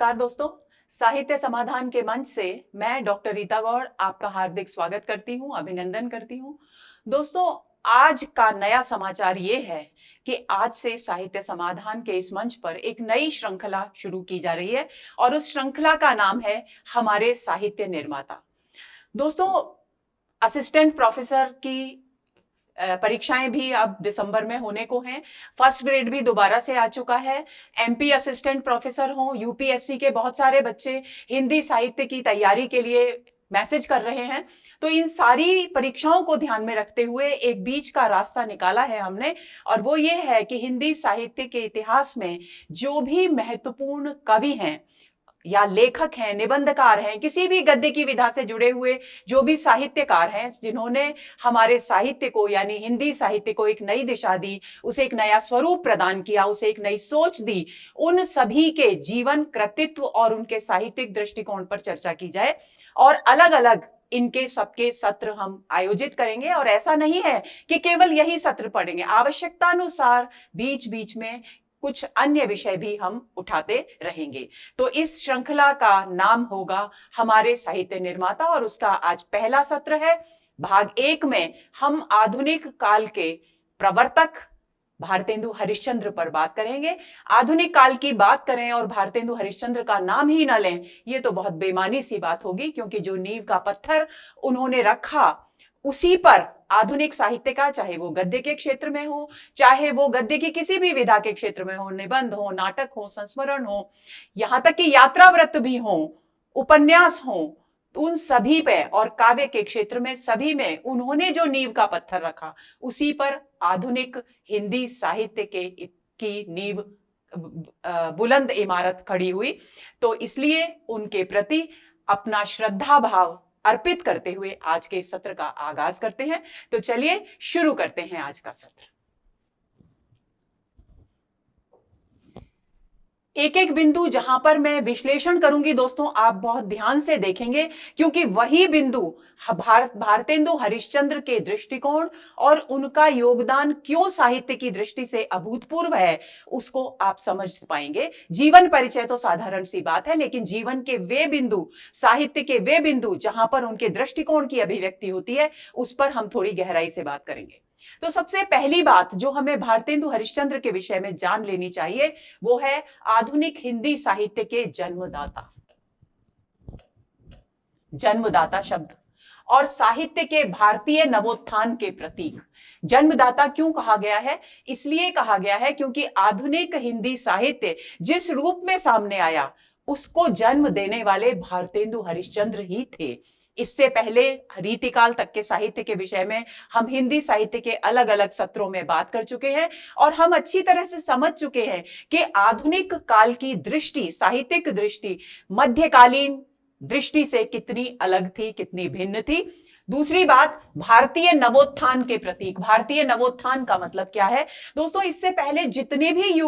नमस्कार दोस्तों, साहित्य समाधान के मंच से मैं डॉक्टर रीता गौड़ आपका हार्दिक स्वागत करती हूं, अभिनंदन करती हूं। दोस्तों, आज का नया समाचार ये है कि आज से साहित्य समाधान के इस मंच पर एक नई श्रृंखला शुरू की जा रही है और उस श्रृंखला का नाम है हमारे साहित्य निर्माता। दोस्तों, असिस्टेंट प्रोफेसर की परीक्षाएं भी अब दिसंबर में होने को हैं। फर्स्ट ग्रेड भी दोबारा से आ चुका है। एमपी असिस्टेंट प्रोफेसर हो, यूपीएससी के बहुत सारे बच्चे हिंदी साहित्य की तैयारी के लिए मैसेज कर रहे हैं। तो इन सारी परीक्षाओं को ध्यान में रखते हुए एक बीच का रास्ता निकाला है हमने, और वो ये है कि हिंदी साहित्य के इतिहास में जो भी महत्वपूर्ण कवि हैं या लेखक हैं, निबंधकार हैं, किसी भी गद्य की विधा से जुड़े हुए जो भी साहित्यकार हैं जिन्होंने हमारे साहित्य को यानी हिंदी साहित्य को एक नई दिशा दी, उसे एक नया स्वरूप प्रदान किया, उसे एक नई सोच दी, उन सभी के जीवन, कृतित्व और उनके साहित्यिक दृष्टिकोण पर चर्चा की जाए। और अलग अलग इनके सबके सत्र हम आयोजित करेंगे। और ऐसा नहीं है कि केवल यही सत्र पढ़ेंगे, आवश्यकतानुसार बीच बीच में कुछ अन्य विषय भी हम उठाते रहेंगे। तो इस श्रृंखला का नाम होगा हमारे साहित्य निर्माता और उसका आज पहला सत्र है। भाग 1 में हम आधुनिक काल के प्रवर्तक भारतेंदु हरिश्चंद्र पर बात करेंगे। आधुनिक काल की बात करें और भारतेंदु हरिश्चंद्र का नाम ही न लें, ये तो बहुत बेमानी सी बात होगी, क्योंकि जो नींव का पत्थर उन्होंने रखा उसी पर आधुनिक साहित्य का, चाहे वो गद्य के क्षेत्र में हो, चाहे वो गद्य की किसी भी विधा के क्षेत्र में हो, निबंध हो, नाटक हो, संस्मरण हो, यहां तक कि यात्राव्रत भी हो, उपन्यास हो, उन सभी पे और काव्य के क्षेत्र में सभी में उन्होंने जो नींव का पत्थर रखा उसी पर आधुनिक हिंदी साहित्य की नींव बुलंद इमारत खड़ी हुई। तो इसलिए उनके प्रति अपना श्रद्धा भाव अर्पित करते हुए आज के इस सत्र का आगाज करते हैं। तो चलिए शुरू करते हैं आज का सत्र। एक एक बिंदु जहां पर मैं विश्लेषण करूंगी दोस्तों, आप बहुत ध्यान से देखेंगे, क्योंकि वही बिंदु भारतेंदु हरिश्चंद्र के दृष्टिकोण और उनका योगदान क्यों साहित्य की दृष्टि से अभूतपूर्व है उसको आप समझ पाएंगे। जीवन परिचय तो साधारण सी बात है, लेकिन जीवन के वे बिंदु, साहित्य के वे बिंदु जहां पर उनके दृष्टिकोण की अभिव्यक्ति होती है, उस पर हम थोड़ी गहराई से बात करेंगे। तो सबसे पहली बात जो हमें भारतेंदु हरिश्चंद्र के विषय में जान लेनी चाहिए वो है आधुनिक हिंदी साहित्य के जन्मदाता। जन्मदाता शब्द और साहित्य के भारतीय नवोत्थान के प्रतीक। जन्मदाता क्यों कहा गया है? इसलिए कहा गया है क्योंकि आधुनिक हिंदी साहित्य जिस रूप में सामने आया उसको जन्म देने वाले भारतेंदु हरिश्चंद्र ही थे। इससे पहले रीतिकाल तक के साहित्य के विषय में हम हिंदी साहित्य के अलग अलग सत्रों में बात कर चुके हैं और हम अच्छी तरह से समझ चुके हैं कि आधुनिक काल की दृष्टि, साहित्यिक दृष्टि मध्यकालीन दृष्टि से कितनी अलग थी, कितनी भिन्न थी। दूसरी बात, भारतीय नवोत्थान के प्रतीक। भारतीय नवोत्थान का मतलब क्या है दोस्तों? इससे पहले जितने भी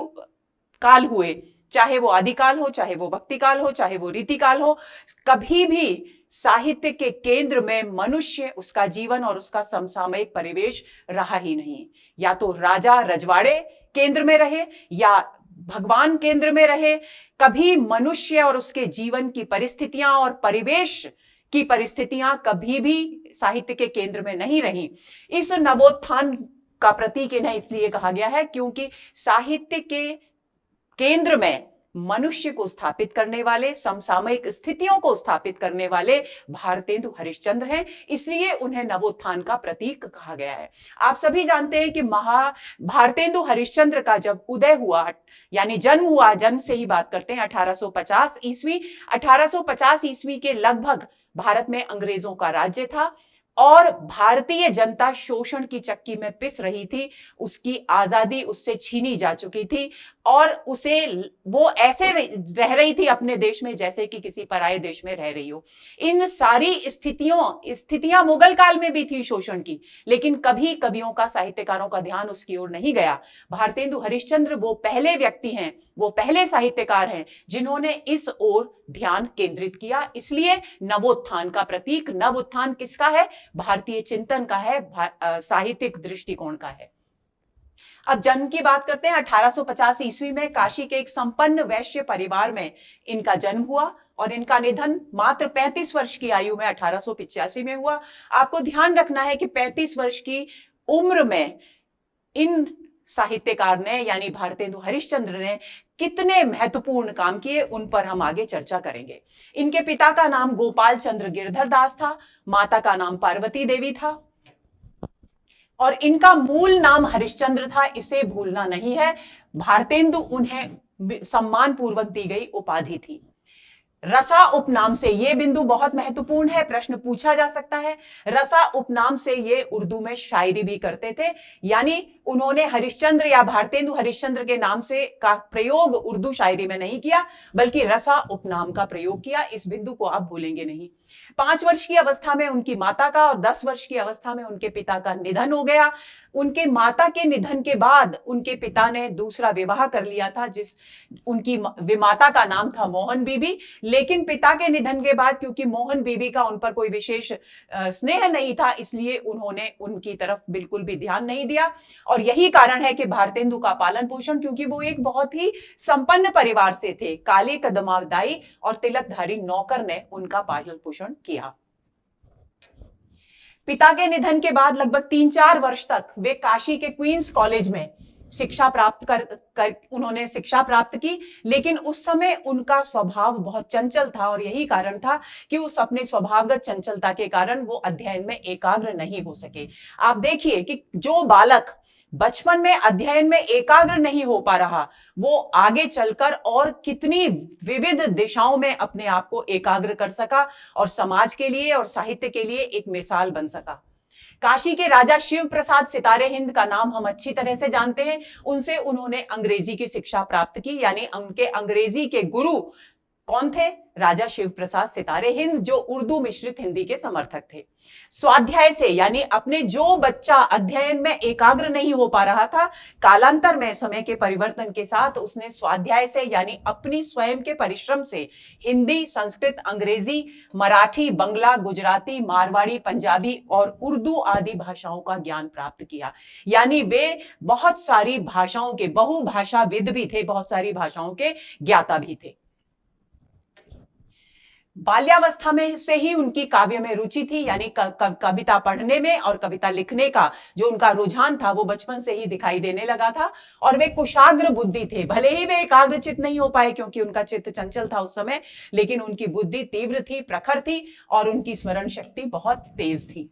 काल हुए, चाहे वो आदिकाल हो, चाहे वो भक्तिकाल हो, चाहे वो रीतिकाल हो, कभी भी साहित्य के केंद्र में मनुष्य, उसका जीवन और उसका समसामयिक परिवेश रहा ही नहीं। या तो राजा रजवाड़े केंद्र में रहे या भगवान केंद्र में रहे, कभी मनुष्य और उसके जीवन की परिस्थितियां और परिवेश की परिस्थितियां कभी भी साहित्य के केंद्र में नहीं रही। इस नवोत्थान का प्रतीक इन्हें इसलिए कहा गया है क्योंकि साहित्य के केंद्र में मनुष्य को स्थापित करने वाले, समसामयिक स्थितियों को स्थापित करने वाले भारतेंदु हरिश्चंद्र हैं, इसलिए उन्हें नवोत्थान का प्रतीक कहा गया है। आप सभी जानते हैं कि भारतेंदु हरिश्चंद्र का जब उदय हुआ, यानी जन्म हुआ, जन्म से ही बात करते हैं, 1850 ईस्वी। 1850 ईस्वी के लगभग भारत में अंग्रेजों का राज्य था और भारतीय जनता शोषण की चक्की में पिस रही थी। उसकी आजादी उससे छीनी जा चुकी थी और वो ऐसे रह रही थी अपने देश में जैसे कि किसी पराये देश में रह रही हो। इन सारी स्थितियां मुगल काल में भी थी शोषण की, लेकिन कभी कवियों का, साहित्यकारों का ध्यान उसकी ओर नहीं गया। भारतेंदु हरिश्चंद्र वो पहले व्यक्ति हैं, वो पहले साहित्यकार हैं जिन्होंने इस ओर ध्यान केंद्रित किया। इसलिए नवोत्थान का प्रतीक। नवोत्थान किसका है? भारतीय चिंतन का है, साहित्यिक दृष्टिकोण का है। अब जन्म की बात करते हैं। 1850 ईस्वी में काशी के एक संपन्न वैश्य परिवार में इनका जन्म हुआ और इनका निधन मात्र 35 वर्ष की आयु में 1885 में हुआ। आपको ध्यान रखना है कि 35 वर्ष की उम्र में इन साहित्यकार ने यानी भारतेंदु हरिश्चंद्र ने कितने महत्वपूर्ण काम किए, उन पर हम आगे चर्चा करेंगे। इनके पिता का नाम गोपाल चंद्र गिरधर दास था, माता का नाम पार्वती देवी था और इनका मूल नाम हरिश्चंद्र था, इसे भूलना नहीं है। भारतेंदु उन्हें सम्मान पूर्वक दी गई उपाधि थी। रसा उपनाम से, यह बिंदु बहुत महत्वपूर्ण है, प्रश्न पूछा जा सकता है। रसा उपनाम से ये उर्दू में शायरी भी करते थे, यानी उन्होंने हरिश्चंद्र या भारतेंदु हरिश्चंद्र के नाम से का प्रयोग उर्दू शायरी में नहीं किया, बल्कि रसा उपनाम का प्रयोग किया। इस बिंदु को आप भूलेंगे नहीं। 5 वर्ष की अवस्था में उनकी माता का और 10 वर्ष की अवस्था में उनके पिता का निधन हो गया। उनके माता के निधन के बाद उनके पिता ने दूसरा विवाह कर लिया था, जिस उनकी माता का नाम था मोहन बीबी। लेकिन पिता के निधन के बाद क्योंकि मोहन बीबी का उन पर कोई विशेष स्नेह नहीं था, इसलिए उन्होंने उनकी तरफ बिल्कुल भी ध्यान नहीं दिया। और यही कारण है कि भारतेंदु का पालन पोषण, क्योंकि वो एक बहुत ही संपन्न परिवार से थे, काली कदमावदाई और तिलकधारी नौकर ने उनका पालन पोषण किया। पिता के निधन के बाद लगभग 3-4 वर्ष तक वे काशी के क्वींस कॉलेज में शिक्षा प्राप्त कर उन्होंने शिक्षा प्राप्त की। लेकिन उस समय उनका स्वभाव बहुत चंचल था और यही कारण था कि उस अपने स्वभावगत चंचलता के कारण वो अध्ययन में एकाग्र नहीं हो सके। आप देखिए कि जो बालक बचपन में अध्ययन में एकाग्र नहीं हो पा रहा, वो आगे चलकर और कितनी विविध दिशाओं में अपने आप को एकाग्र कर सका और समाज के लिए और साहित्य के लिए एक मिसाल बन सका। काशी के राजा शिव प्रसाद सितारे हिंद का नाम हम अच्छी तरह से जानते हैं। उनसे उन्होंने अंग्रेजी की शिक्षा प्राप्त की, यानी उनके अंग्रेजी के गुरु कौन थे? राजा शिव प्रसाद सितारे हिंद, जो उर्दू मिश्रित हिंदी के समर्थक थे। स्वाध्याय से, यानी अपने जो बच्चा अध्ययन में एकाग्र नहीं हो पा रहा था, कालांतर में समय के परिवर्तन के साथ उसने स्वाध्याय से यानी अपनी स्वयं के परिश्रम से हिंदी, संस्कृत, अंग्रेजी, मराठी, बंगला, गुजराती, मारवाड़ी, पंजाबी और उर्दू आदि भाषाओं का ज्ञान प्राप्त किया। यानी वे बहुत सारी भाषाओं के बहुभाषाविद भी थे, बहुत सारी भाषाओं के ज्ञाता भी थे। बाल्यावस्था में से ही उनकी काव्य में रुचि थी, यानी कविता पढ़ने में और कविता लिखने का जो उनका रुझान था वो बचपन से ही दिखाई देने लगा था। और वे कुशाग्र बुद्धि थे, भले ही वे एकाग्रचित नहीं हो पाए क्योंकि उनका चित्त चंचल था उस समय, लेकिन उनकी बुद्धि तीव्र थी, प्रखर थी और उनकी स्मरण शक्ति बहुत तेज थी।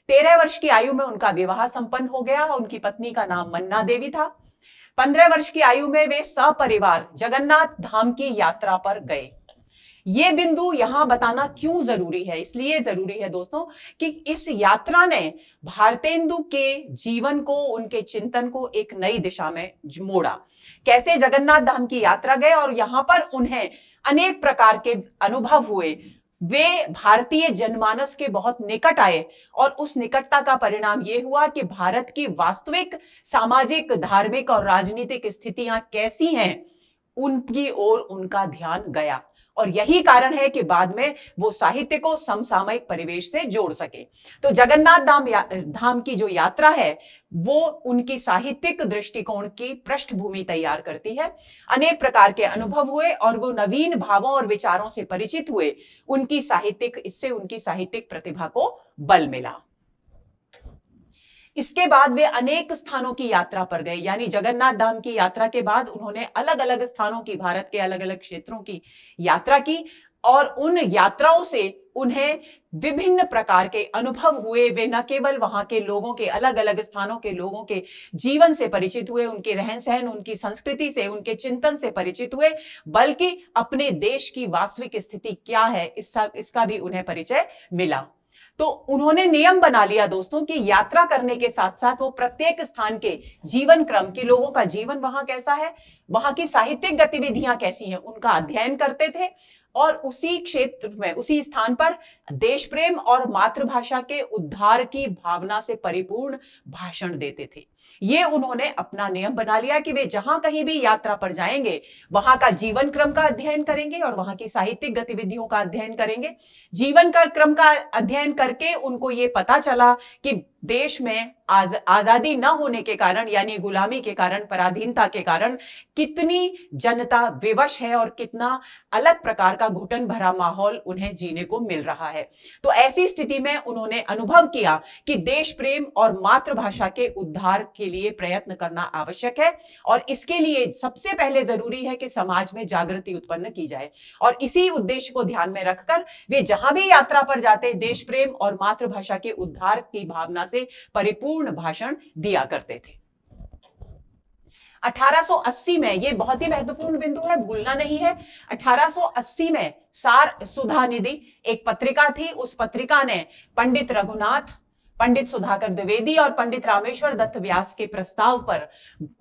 13 वर्ष की आयु में उनका विवाह संपन्न हो गया। उनकी पत्नी का नाम मन्ना देवी था। 15 वर्ष की आयु में वे सपरिवार जगन्नाथ धाम की यात्रा पर गए। ये बिंदु यहां बताना क्यों जरूरी है? इसलिए जरूरी है दोस्तों कि इस यात्रा ने भारतेंदु के जीवन को, उनके चिंतन को एक नई दिशा में मोड़ा। कैसे? जगन्नाथ धाम की यात्रा गए और यहां पर उन्हें अनेक प्रकार के अनुभव हुए। वे भारतीय जनमानस के बहुत निकट आए और उस निकटता का परिणाम यह हुआ कि भारत की वास्तविक सामाजिक, धार्मिक और राजनीतिक स्थितियां कैसी हैं, उनकी ओर उनका ध्यान गया। और यही कारण है कि बाद में वो साहित्य को समसामयिक परिवेश से जोड़ सके। तो जगन्नाथ धाम की जो यात्रा है वो उनकी साहित्यिक दृष्टिकोण की पृष्ठभूमि तैयार करती है। अनेक प्रकार के अनुभव हुए और वो नवीन भावों और विचारों से परिचित हुए। इससे उनकी साहित्यिक प्रतिभा को बल मिला। इसके बाद वे अनेक स्थानों की यात्रा पर गए, यानी जगन्नाथ धाम की यात्रा के बाद उन्होंने अलग अलग स्थानों की, भारत के अलग अलग क्षेत्रों की यात्रा की और उन यात्राओं से उन्हें विभिन्न प्रकार के अनुभव हुए। वे न केवल वहां के लोगों के, अलग अलग स्थानों के लोगों के जीवन से परिचित हुए, उनके रहन सहन, उनकी संस्कृति से, उनके चिंतन से परिचित हुए, बल्कि अपने देश की वास्तविक स्थिति क्या है इसका भी उन्हें परिचय मिला। तो उन्होंने नियम बना लिया दोस्तों कि यात्रा करने के साथ साथ वो प्रत्येक स्थान के जीवन क्रम के, लोगों का जीवन वहां कैसा है, वहां की साहित्यिक गतिविधियां कैसी हैं, उनका अध्ययन करते थे और उसी क्षेत्र में, उसी स्थान पर देश प्रेम और मातृभाषा के उद्धार की भावना से परिपूर्ण भाषण देते थे। ये उन्होंने अपना नियम बना लिया कि वे जहां कहीं भी यात्रा पर जाएंगे वहां का जीवन क्रम का अध्ययन करेंगे और वहां की साहित्यिक गतिविधियों का अध्ययन करेंगे। जीवन का क्रम का अध्ययन करके उनको ये पता चला कि देश में आजादी न होने के कारण, यानी गुलामी के कारण, पराधीनता के कारण कितनी जनता विवश है और कितना अलग प्रकार का घुटन भरा माहौल उन्हें जीने को मिल रहा है। तो ऐसी स्थिति में उन्होंने अनुभव किया कि देश प्रेम और मातृभाषा के उद्धार के लिए प्रयत्न करना आवश्यक है और इसके लिए सबसे पहले जरूरी है कि समाज में जागृति उत्पन्न की जाए। और इसी उद्देश्य को ध्यान में रखकर वे जहां भी यात्रा पर जाते देश प्रेम और मातृभाषा के उद्धार की भावना से परिपूर्ण भाषण दिया करते थे। 1880 में, ये बहुत ही महत्वपूर्ण बिंदु है, भूलना नहीं है, 1880 में सार सुधा निधि एक पत्रिका थी। उस पत्रिका ने पंडित रघुनाथ, पंडित सुधाकर द्विवेदी और पंडित रामेश्वर दत्त व्यास के प्रस्ताव पर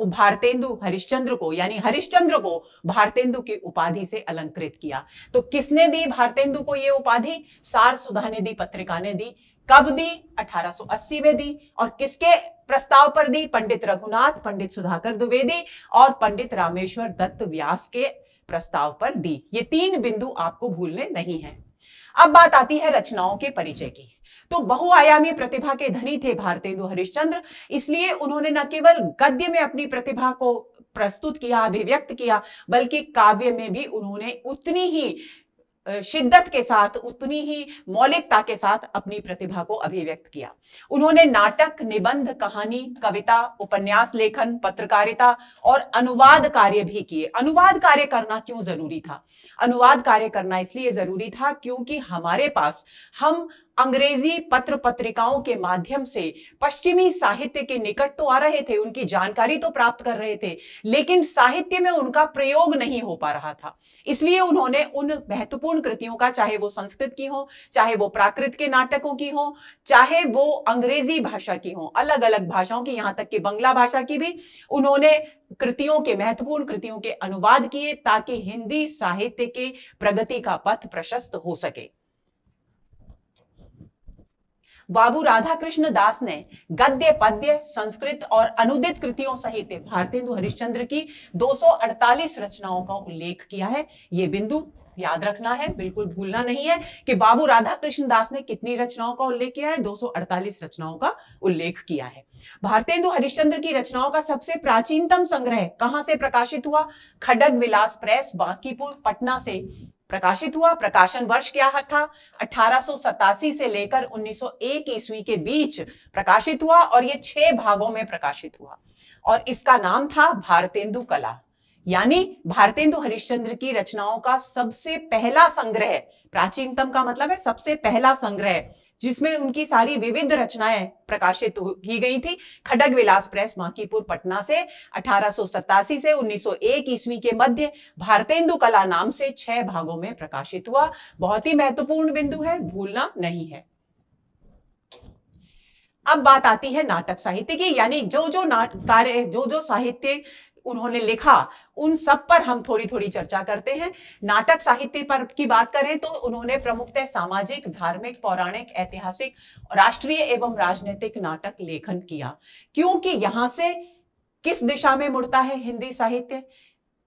भारतेंदु हरिश्चंद्र को, यानी हरिश्चंद्र को भारतेंदु की उपाधि से अलंकृत किया। तो किसने दी भारतेंदु को यह उपाधि? सार सुधा निधि पत्रिका ने दी। कब दी? 1880 में दी। और किसके प्रस्ताव पर दी? पंडित रघुनाथ, पंडित सुधाकर द्विवेदी और पंडित रामेश्वर दत्त व्यास के प्रस्ताव पर दी। ये तीन बिंदु आपको भूलने नहीं है। अब बात आती है रचनाओं के परिचय की। तो बहुआयामी प्रतिभा के धनी थे भारतेंदु हरिश्चंद्र, इसलिए उन्होंने न केवल गद्य में अपनी प्रतिभा को प्रस्तुत किया, अभिव्यक्त किया, बल्कि काव्य में भी उन्होंने उतनी ही शिद्दत के साथ, उतनी ही मौलिकता के साथ अपनी प्रतिभा को अभिव्यक्त किया। उन्होंने नाटक, निबंध, कहानी, कविता, उपन्यास लेखन, पत्रकारिता और अनुवाद कार्य भी किए। अनुवाद कार्य करना क्यों जरूरी था? अनुवाद कार्य करना इसलिए जरूरी था क्योंकि हमारे पास हम अंग्रेजी पत्र पत्रिकाओं के माध्यम से पश्चिमी साहित्य के निकट तो आ रहे थे, उनकी जानकारी तो प्राप्त कर रहे थे, लेकिन साहित्य में उनका प्रयोग नहीं हो पा रहा था। इसलिए उन्होंने उन महत्वपूर्ण कृतियों का, चाहे वो संस्कृत की हो, चाहे वो प्राकृत के नाटकों की हो, चाहे वो अंग्रेजी भाषा की हो, अलग अलग भाषाओं की, यहां तक कि बंगला भाषा की भी उन्होंने कृतियों के, महत्वपूर्ण कृतियों के अनुवाद किए ताकि हिंदी साहित्य के प्रगति का पथ प्रशस्त हो सके। बाबू राधाकृष्ण दास ने गद्य, पद्य, संस्कृत और अनुदित कृतियों सहित भारतेंदु हरिश्चंद्र की 248 रचनाओं का उल्लेख किया है। यह बिंदु याद रखना है, बिल्कुल भूलना नहीं है कि बाबू राधाकृष्ण दास ने कितनी रचनाओं का उल्लेख किया है? 248 रचनाओं का उल्लेख किया है। भारतेंदु हरिश्चंद्र की रचनाओं का सबसे प्राचीनतम संग्रह कहां से प्रकाशित हुआ? खड्ग विलास प्रेस, बांकीपुर, पटना से प्रकाशित हुआ। प्रकाशन वर्ष क्या था? 1887 से लेकर 1901 ईस्वी के बीच प्रकाशित हुआ और यह 6 भागों में प्रकाशित हुआ और इसका नाम था भारतेंदु कला। यानी भारतेंदु हरिश्चंद्र की रचनाओं का सबसे पहला संग्रह, प्राचीनतम का मतलब है सबसे पहला संग्रह, जिसमें उनकी सारी विविध रचनाएं प्रकाशित की गई थी। खड्ग विलास प्रेस, बांकीपुर, पटना से 1887 से 1901 ईस्वी के मध्य भारतेंदु कला नाम से 6 भागों में प्रकाशित हुआ। बहुत ही महत्वपूर्ण बिंदु है, भूलना नहीं है। अब बात आती है नाटक साहित्य की, यानी जो साहित्य उन्होंने लिखा उन सब पर हम थोड़ी थोड़ी चर्चा करते हैं। नाटक साहित्य पर की बात करें तो उन्होंने प्रमुखतः सामाजिक, धार्मिक, पौराणिक, ऐतिहासिक, राष्ट्रीय एवं राजनीतिक नाटक लेखन किया। क्योंकि यहां से किस दिशा में मुड़ता है हिंदी साहित्य?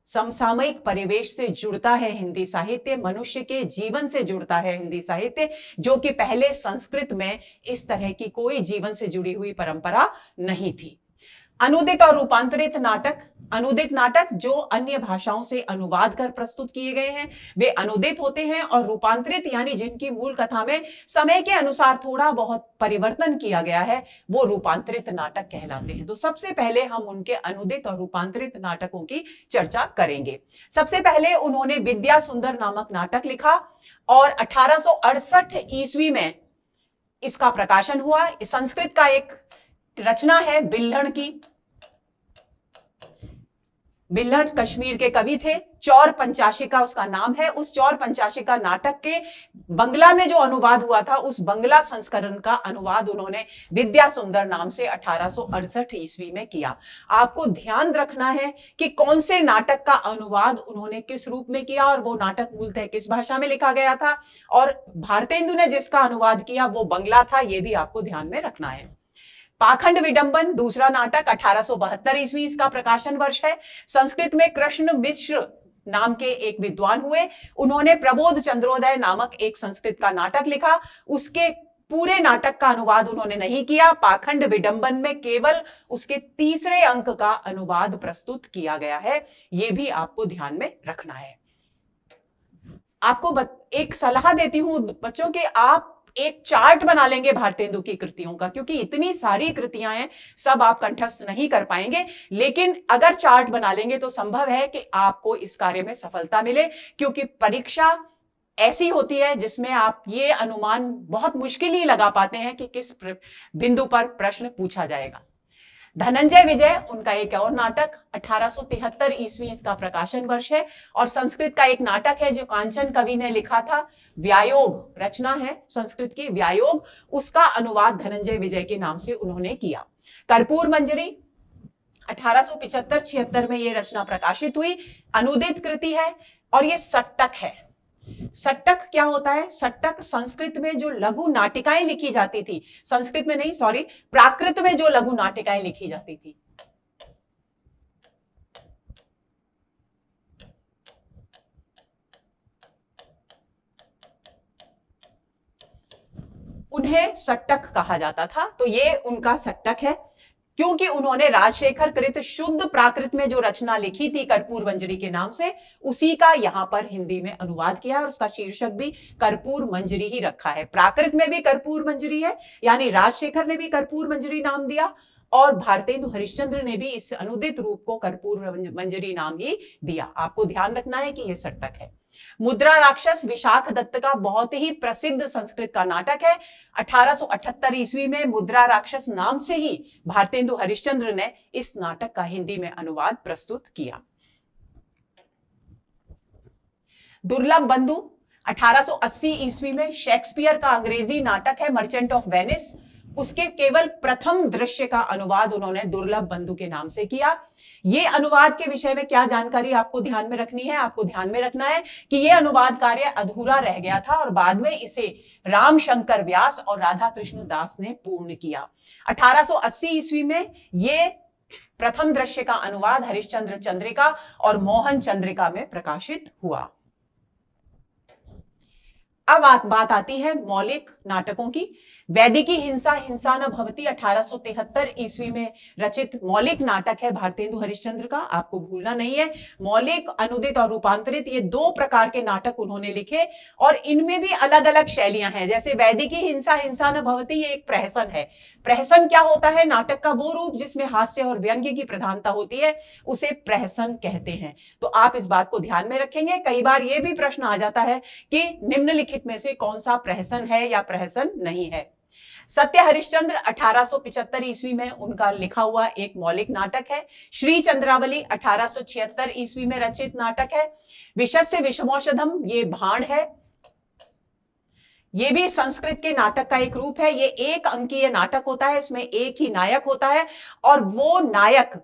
समसामयिक परिवेश से जुड़ता है हिंदी साहित्य, मनुष्य के जीवन से जुड़ता है हिंदी साहित्य, जो कि पहले संस्कृत में इस तरह की कोई जीवन से जुड़ी हुई परंपरा नहीं थी। अनुदित और रूपांतरित नाटक, अनुदित नाटक जो अन्य भाषाओं से अनुवाद कर प्रस्तुत किए गए हैं वे अनुदित होते हैं, और रूपांतरित यानी जिनकी मूल कथा में समय के अनुसार थोड़ा बहुत परिवर्तन किया गया है वो रूपांतरित नाटक कहलाते हैं। तो सबसे पहले हम उनके अनुदित और रूपांतरित नाटकों की चर्चा करेंगे। सबसे पहले उन्होंने विद्या सुंदर नामक नाटक लिखा और 1868 ईस्वी में इसका प्रकाशन हुआ। संस्कृत का एक रचना है बिल्हण की। बिल्हर कश्मीर के कवि थे। चौर पंचाशिका उसका नाम है। उस चौर पंचाशिका नाटक के बंगला में जो अनुवाद हुआ था, उस बंगला संस्करण का अनुवाद उन्होंने विद्या सुंदर नाम से 1868 ईस्वी में किया। आपको ध्यान रखना है कि कौन से नाटक का अनुवाद उन्होंने किस रूप में किया और वो नाटक मूलतः किस भाषा में लिखा गया था, और भारतेंदु ने जिसका अनुवाद किया वो बंगला था, ये भी आपको ध्यान में रखना है। पाखंड विडंबन दूसरा नाटक 1872 ईस्वी इसका प्रकाशन वर्ष है। संस्कृत में कृष्ण मिश्र नाम के एक विद्वान हुए। उन्होंने प्रबोध चंद्रोदय नामक एक संस्कृत का नाटक लिखा। उसके पूरे नाटक का अनुवाद उन्होंने नहीं किया। पाखंड विडंबन में केवल उसके तीसरे अंक का अनुवाद प्रस्तुत किया गया है। यह भी आपको ध्यान में रखना है। आपको एक सलाह देती हूं बच्चों कि आप एक चार्ट बना लेंगे भारतेंदु की कृतियों का, क्योंकि इतनी सारी कृतियां हैं, सब आप कंठस्थ नहीं कर पाएंगे, लेकिन अगर चार्ट बना लेंगे तो संभव है कि आपको इस कार्य में सफलता मिले, क्योंकि परीक्षा ऐसी होती है जिसमें आप ये अनुमान बहुत मुश्किल ही लगा पाते हैं कि किस बिंदु पर प्रश्न पूछा जाएगा। धनंजय विजय उनका एक और नाटक 1873 ईस्वी इसका प्रकाशन वर्ष है, और संस्कृत का एक नाटक है जो कांचन कवि ने लिखा था। व्यायोग रचना है संस्कृत की, व्यायोग, उसका अनुवाद धनंजय विजय के नाम से उन्होंने किया। कर्पूर मंजरी 1875-76 में यह रचना प्रकाशित हुई। अनुदित कृति है और यह सट्टक है। सट्टक क्या होता है? सट्टक संस्कृत में जो लघु नाटिकाएं लिखी जाती थी, संस्कृत में नहीं सॉरी, प्राकृत में जो लघु नाटिकाएं लिखी जाती थी, उन्हें सट्टक कहा जाता था। तो ये उनका सट्टक है, क्योंकि उन्होंने राजशेखर कृत शुद्ध प्राकृत में जो रचना लिखी थी कर्पूर मंजरी के नाम से, उसी का यहां पर हिंदी में अनुवाद किया और उसका शीर्षक भी कर्पूर मंजरी ही रखा है। प्राकृत में भी कर्पूर मंजरी है, यानी राजशेखर ने भी कर्पूर मंजरी नाम दिया, और भारतेंदु हरिश्चंद्र ने भी इस अनुदित रूप को कर्पूर मंजरी नाम ही दिया। आपको ध्यान रखना है कि यह सट्टक है। मुद्रा राक्षस विशाख दत्त का बहुत ही प्रसिद्ध संस्कृत का नाटक है। 1878 ईस्वी में मुद्रा राक्षस नाम से ही भारतेंदु हरिश्चंद्र ने इस नाटक का हिंदी में अनुवाद प्रस्तुत किया। दुर्लभ बंधु 1880 ईस्वी में शेक्सपियर का अंग्रेजी नाटक है मर्चेंट ऑफ वेनिस, उसके केवल प्रथम दृश्य का अनुवाद उन्होंने दुर्लभ बंधु के नाम से किया। यह अनुवाद के विषय में क्या जानकारी आपको ध्यान में रखनी है? आपको ध्यान में रखना है कि यह अनुवाद कार्य अधूरा रह गया था और बाद में इसे रामशंकर व्यास और राधा कृष्ण दास ने पूर्ण किया। 1880 ईस्वी में यह प्रथम दृश्य का अनुवाद हरिश्चंद्र चंद्रिका और मोहन चंद्रिका में प्रकाशित हुआ। अब बात आती है मौलिक नाटकों की। वैदिकी हिंसा हिंसा न भवती 1873 ईस्वी में रचित मौलिक नाटक है भारतेंदु हरिश्चंद्र का, आपको भूलना नहीं है। मौलिक, अनुदित और रूपांतरित, ये दो प्रकार के नाटक उन्होंने लिखे और इनमें भी अलग अलग शैलियां हैं। जैसे वैदिकी हिंसा हिंसा न भवती, ये एक प्रहसन है। प्रहसन क्या होता है? नाटक का वो रूप जिसमें हास्य और व्यंग्य की प्रधानता होती है, उसे प्रहसन कहते हैं। तो आप इस बात को ध्यान में रखेंगे। कई बार यह भी प्रश्न आ जाता है कि निम्नलिखित में से कौन सा प्रहसन है या प्रहसन नहीं है। सत्य हरिश्चंद्र 1875 ईस्वी में उनका लिखा हुआ एक मौलिक नाटक है। श्री चंद्रावली 1876 ईस्वी में रचित नाटक है। विशस्य विषमौषधम, ये भाण है। ये भी संस्कृत के नाटक का एक रूप है। ये एक अंकीय नाटक होता है, इसमें एक ही नायक होता है और वो नायक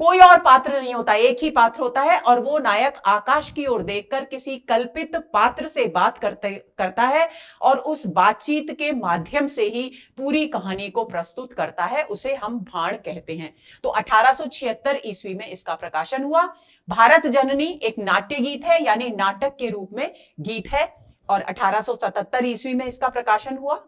कोई और पात्र नहीं होता, एक ही पात्र होता है और वो नायक आकाश की ओर देखकर किसी कल्पित पात्र से बात करता है और उस बातचीत के माध्यम से ही पूरी कहानी को प्रस्तुत करता है। उसे हम भाण कहते हैं। तो 1876 ईस्वी में इसका प्रकाशन हुआ। भारत जननी एक नाट्य गीत है, यानी नाटक के रूप में गीत है, और 1877 ईस्वी में इसका प्रकाशन हुआ।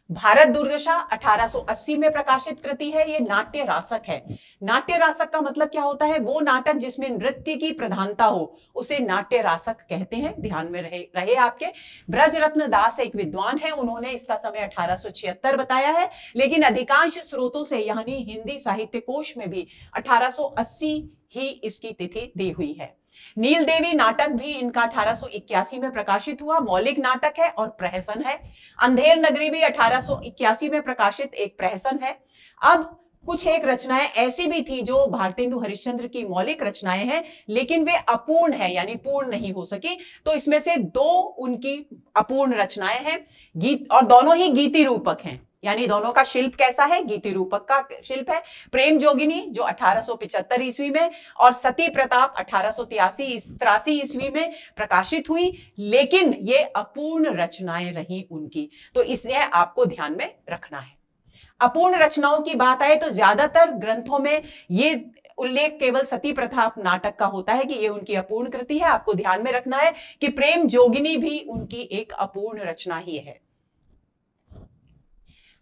भारत दुर्दशा 1880 में प्रकाशित कृति है। ये नाट्य रासक है। नाट्य रासक का मतलब क्या होता है? वो नाटक जिसमें नृत्य की प्रधानता हो, उसे नाट्य रासक कहते हैं। ध्यान में रहे आपके। ब्रजरत्न दास एक विद्वान है, उन्होंने इसका समय 1876 बताया है, लेकिन अधिकांश स्रोतों से यानी हिंदी साहित्य कोश में भी 1880 ही इसकी तिथि दी हुई है। नील देवी नाटक भी इनका 1881 में प्रकाशित हुआ। मौलिक नाटक है और प्रहसन है। अंधेर नगरी भी 1881 में प्रकाशित एक प्रहसन है। अब कुछ एक रचनाएं ऐसी भी थी जो भारतेंदु हरिश्चंद्र की मौलिक रचनाएं हैं, लेकिन वे अपूर्ण है, यानी पूर्ण नहीं हो सकी। तो इसमें से दो उनकी अपूर्ण रचनाएं हैं, गीत, और दोनों ही गीति रूपक हैं, यानी दोनों का शिल्प कैसा है, गीति रूपक का शिल्प है। प्रेम जोगिनी जो 1875 ईस्वी में और सती प्रताप 1883 ईस्वी में प्रकाशित हुई, लेकिन ये अपूर्ण रचनाएं रही उनकी, तो इसलिए आपको ध्यान में रखना है। अपूर्ण रचनाओं की बात आए तो ज्यादातर ग्रंथों में ये उल्लेख केवल सती प्रताप नाटक का होता है कि ये उनकी अपूर्ण कृति है। आपको ध्यान में रखना है कि प्रेम जोगिनी भी उनकी एक अपूर्ण रचना ही है।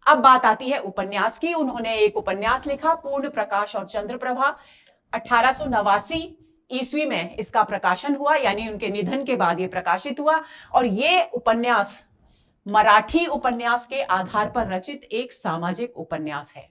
अब बात आती है उपन्यास की। उन्होंने एक उपन्यास लिखा, पूर्ण प्रकाश और चंद्रप्रभा। 1889 ईस्वी में इसका प्रकाशन हुआ, यानी उनके निधन के बाद यह प्रकाशित हुआ। और यह उपन्यास मराठी उपन्यास के आधार पर रचित एक सामाजिक उपन्यास है।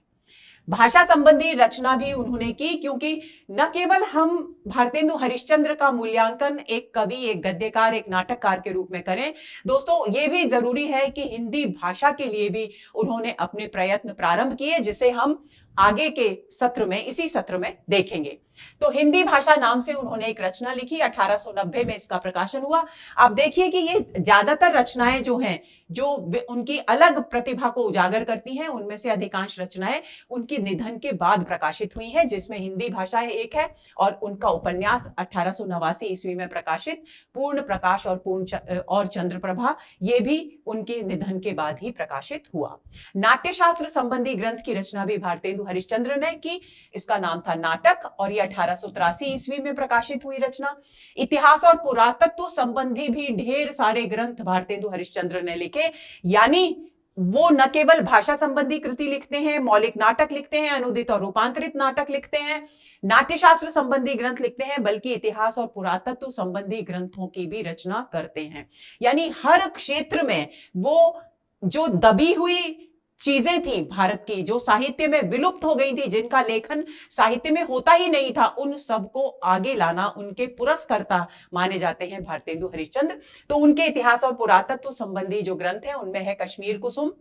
भाषा संबंधी रचना भी उन्होंने की, क्योंकि न केवल हम भारतेंदु हरिश्चंद्र का मूल्यांकन एक कवि, एक गद्यकार, एक नाटककार के रूप में करें, दोस्तों ये भी जरूरी है कि हिंदी भाषा के लिए भी उन्होंने अपने प्रयत्न प्रारंभ किए, जिसे हम आगे के सत्र में, इसी सत्र में देखेंगे। तो हिंदी भाषा नाम से उन्होंने एक रचना लिखी, 1890 में इसका प्रकाशन हुआ। आप देखिए कि ये ज्यादातर रचनाएं जो हैं, जो उनकी अलग प्रतिभा को उजागर करती हैं, उनमें से अधिकांश रचनाएं उनके निधन के बाद प्रकाशित हुई हैं, जिसमें हिंदी भाषा एक है, और उनका उपन्यास 1889 ईस्वी में प्रकाशित पूर्ण प्रकाश और चंद्रप्रभा, ये भी उनके निधन के बाद ही प्रकाशित हुआ। नाट्यशास्त्र संबंधी ग्रंथ की रचना भी भारतेंदु हरिश्चंद्र ने की, इसका नाम था नाटक, और यह 1883 ईस्वी में प्रकाशित हुई रचना। इतिहास और पुरातत्व संबंधी भी ढेर सारे ग्रंथ भारतेंदु हरिश्चंद्र ने लिखे, यानी वो न केवल भाषा संबंधी कृति लिखते हैं, मौलिक नाटक लिखते हैं, अनुदित और रूपांतरित नाटक लिखते हैं, नाट्यशास्त्र संबंधी ग्रंथ लिखते हैं, बल्कि इतिहास और पुरातत्व संबंधी ग्रंथों की भी रचना करते हैं। यानी हर क्षेत्र में वो जो दबी हुई चीजें थी भारत की, जो साहित्य में विलुप्त हो गई थी, जिनका लेखन साहित्य में होता ही नहीं था, उन सबको आगे लाना उनके पुरस्कर्ता माने जाते हैं भारतेंदु हरिश्चंद्र। तो उनके इतिहास और पुरातत्व संबंधी जो ग्रंथ हैं, उनमें है कश्मीर कुसुम,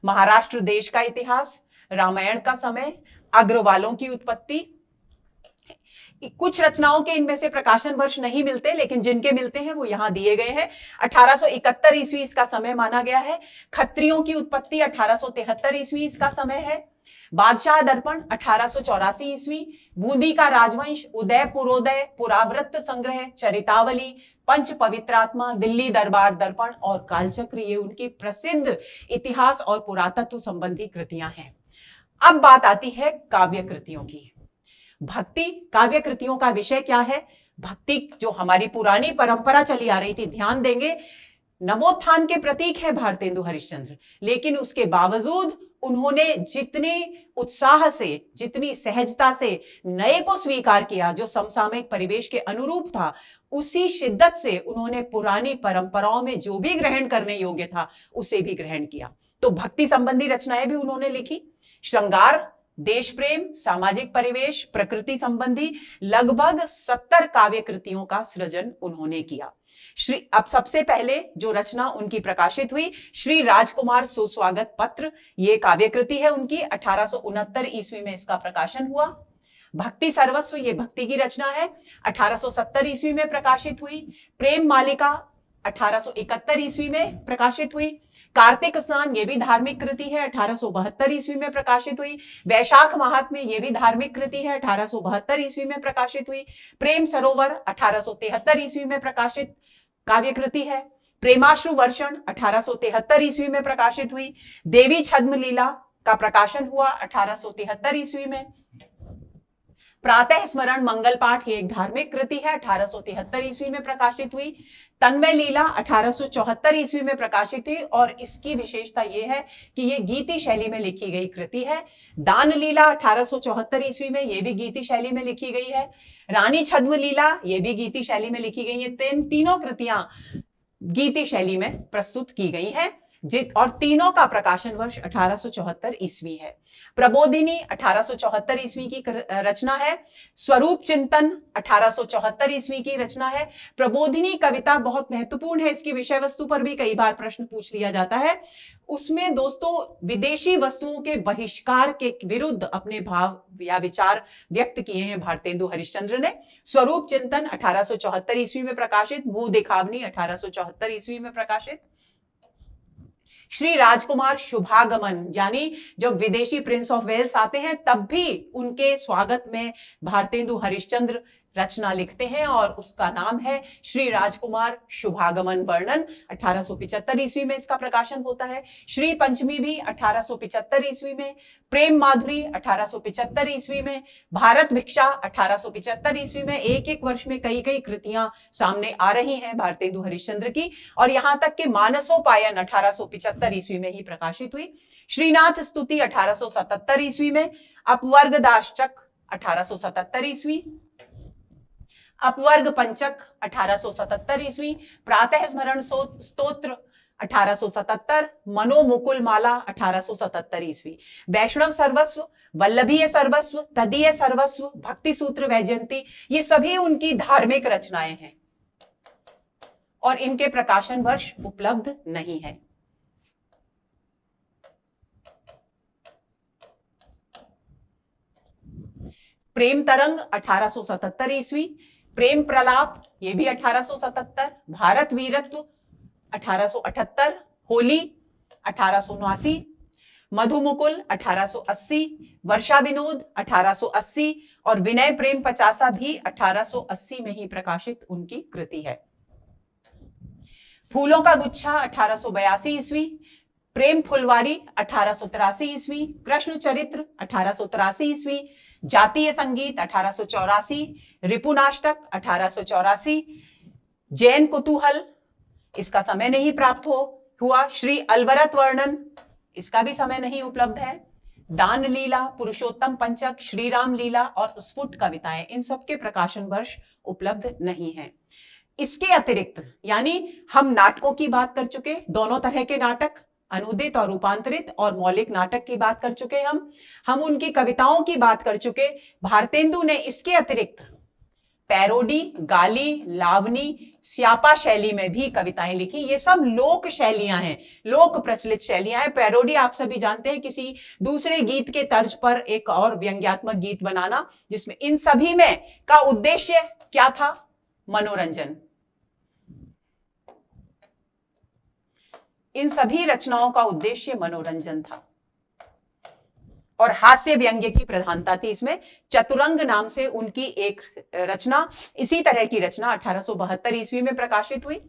महाराष्ट्र देश का इतिहास, रामायण का समय, अग्रवालों की उत्पत्ति। कुछ रचनाओं के इनमें से प्रकाशन वर्ष नहीं मिलते, लेकिन जिनके मिलते हैं वो यहां दिए गए हैं। 1871 ईस्वी इसका समय माना गया है। खत्रियों की उत्पत्ति 1873 ईस्वी इसका समय है। बादशाह दर्पण 1884 ईस्वी, बूंदी का राजवंश, उदय पुरोदय, पुरावृत्त संग्रह, चरितावली, पंच पवित्रात्मा, दिल्ली दरबार दर्पण और कालचक्र, ये उनकी प्रसिद्ध इतिहास और पुरातत्व संबंधी कृतियां हैं। अब बात आती है काव्य कृतियों की। भक्ति काव्य कृतियों का विषय क्या है? भक्ति जो हमारी पुरानी परंपरा चली आ रही थी, ध्यान देंगे, नवोत्थान के प्रतीक है भारतेंदु हरिश्चंद्र, लेकिन उसके बावजूद उन्होंने जितने उत्साह से, जितनी सहजता से नए को स्वीकार किया, जो समसामयिक परिवेश के अनुरूप था, उसी शिद्दत से उन्होंने पुरानी परंपराओं में जो भी ग्रहण करने योग्य था उसे भी ग्रहण किया। तो भक्ति संबंधी रचनाएं भी उन्होंने लिखी। श्रृंगार, देश प्रेम, सामाजिक परिवेश, प्रकृति संबंधी लगभग 70 काव्य कृतियों का सृजन उन्होंने किया। अब सबसे पहले जो रचना उनकी प्रकाशित हुई, श्री राजकुमार सुस्वागत पत्र, ये काव्य कृति है उनकी, 1869 ईस्वी में इसका प्रकाशन हुआ। भक्ति सर्वस्व, ये भक्ति की रचना है, 1870 ईस्वी में प्रकाशित हुई। प्रेम मालिका 1871 ईस्वी में प्रकाशित हुई। कार्तिक स्नान, ये भी धार्मिक कृति है, 1872 ईस्वी में प्रकाशित हुई। वैशाख महात्म्य, ये भी धार्मिक कृति है, 1872 ईस्वी में प्रकाशित हुई। प्रेम सरोवर 1873 ईस्वी में प्रकाशित काव्य कृति है। प्रेमाश्रु वर्षण 1873 ईस्वी में प्रकाशित हुई। देवी छद्म लीला का प्रकाशन हुआ 1873 ईस्वी में। प्रातः स्मरण मंगल पाठ, ये एक धार्मिक कृति है, 1873 ईस्वी में प्रकाशित हुई। तन्मय लीला 1874 ईस्वी में प्रकाशित हुई, और इसकी विशेषता यह है कि ये गीति शैली में लिखी गई कृति है। दान लीला 1874 ईस्वी में, ये भी गीति शैली में लिखी गई है। रानी छद्म लीला, ये भी गीति शैली में लिखी गई है। तीनों कृतियां गीति शैली में प्रस्तुत की गई हैं। और तीनों का प्रकाशन वर्ष 1874 ईस्वी है। प्रबोधिनी 1874 ईस्वी की रचना है। स्वरूप चिंतन 1874 ईस्वी की रचना है। प्रबोधिनी कविता बहुत महत्वपूर्ण है, इसकी विषय वस्तु पर भी कई बार प्रश्न पूछ लिया जाता है। उसमें दोस्तों विदेशी वस्तुओं के बहिष्कार के विरुद्ध अपने भाव या विचार व्यक्त किए हैं भारतेंदु हरिश्चंद्र ने। स्वरूप चिंतन 1874 ईस्वी में प्रकाशित, मुंह दिखावनी 1874 ईस्वी में प्रकाशित। श्री राजकुमार शुभागमन, यानी जब विदेशी प्रिंस ऑफ वेल्स आते हैं तब भी उनके स्वागत में भारतेंदु हरिश्चंद्र रचना लिखते हैं और उसका नाम है श्री राजकुमार शुभागमन वर्णन। 1875 ईस्वी में इसका प्रकाशन होता है। श्री पंचमी भी 1875 ईस्वी में, प्रेम माधुरी 1875 ईस्वी में, भारत भिक्षा 1875 ईस्वी में। एक एक वर्ष में कई कई कृतियां सामने आ रही हैं भारतेंदु हरिश्चंद्र की, और यहां तक कि मानसोपायन 1875 ईस्वी में ही प्रकाशित हुई। श्रीनाथ स्तुति 1877 ईस्वी में, अपवर्ग दाशचक 1877 ईस्वी, अपवर्ग पंचक 1877 ईस्वी, प्रातः स्मरण स्तोत्र 1877, मनोमुकुल माला 1877 ईस्वी, वैष्णव सर्वस्व, वल्लभीय सर्वस्व, तदीय सर्वस्व, भक्ति सूत्र वैजयंती, ये सभी उनकी धार्मिक रचनाएं हैं और इनके प्रकाशन वर्ष उपलब्ध नहीं है। प्रेम तरंग 1877 ईस्वी, प्रेम प्रलाप ये भी 1877, भारत वीरत्व 1878, होली 1879, मधुमुकुल 1880, वर्षा विनोद 1880 और विनय प्रेम पचासा भी 1880 में ही प्रकाशित उनकी कृति है। फूलों का गुच्छा 1882 ईस्वी, प्रेम फुलवारी 1883 ईस्वी, कृष्ण चरित्र 1883 ईस्वी, जातीय संगीत 1884, रिपुनाष्टक 1884, जैन कुतूहल इसका समय नहीं प्राप्त हुआ, श्री अलवरत वर्णन इसका भी समय नहीं उपलब्ध है, दान लीला, पुरुषोत्तम पंचक, श्री राम लीला और स्फुट कविताएं, इन सब के प्रकाशन वर्ष उपलब्ध नहीं है। इसके अतिरिक्त यानी हम नाटकों की बात कर चुके, दोनों तरह के नाटक, अनुदित और रूपांतरित और मौलिक नाटक की बात कर चुके, हम उनकी कविताओं की बात कर चुके। भारतेंदु ने इसके अतिरिक्त पैरोडी, गाली, लावनी, स्यापा शैली में भी कविताएं लिखी। ये सब लोक शैलियां हैं, लोक प्रचलित शैलियां हैं। पैरोडी आप सभी जानते हैं, किसी दूसरे गीत के तर्ज पर एक और व्यंग्यात्मक गीत बनाना, जिसमें इन सभी में का उद्देश्य क्या था? मनोरंजन। इन सभी रचनाओं का उद्देश्य मनोरंजन था और हास्य व्यंग्य की प्रधानता थी इसमें। चतुरंग नाम से उनकी एक रचना, इसी तरह की रचना 1872 ईस्वी में प्रकाशित हुई।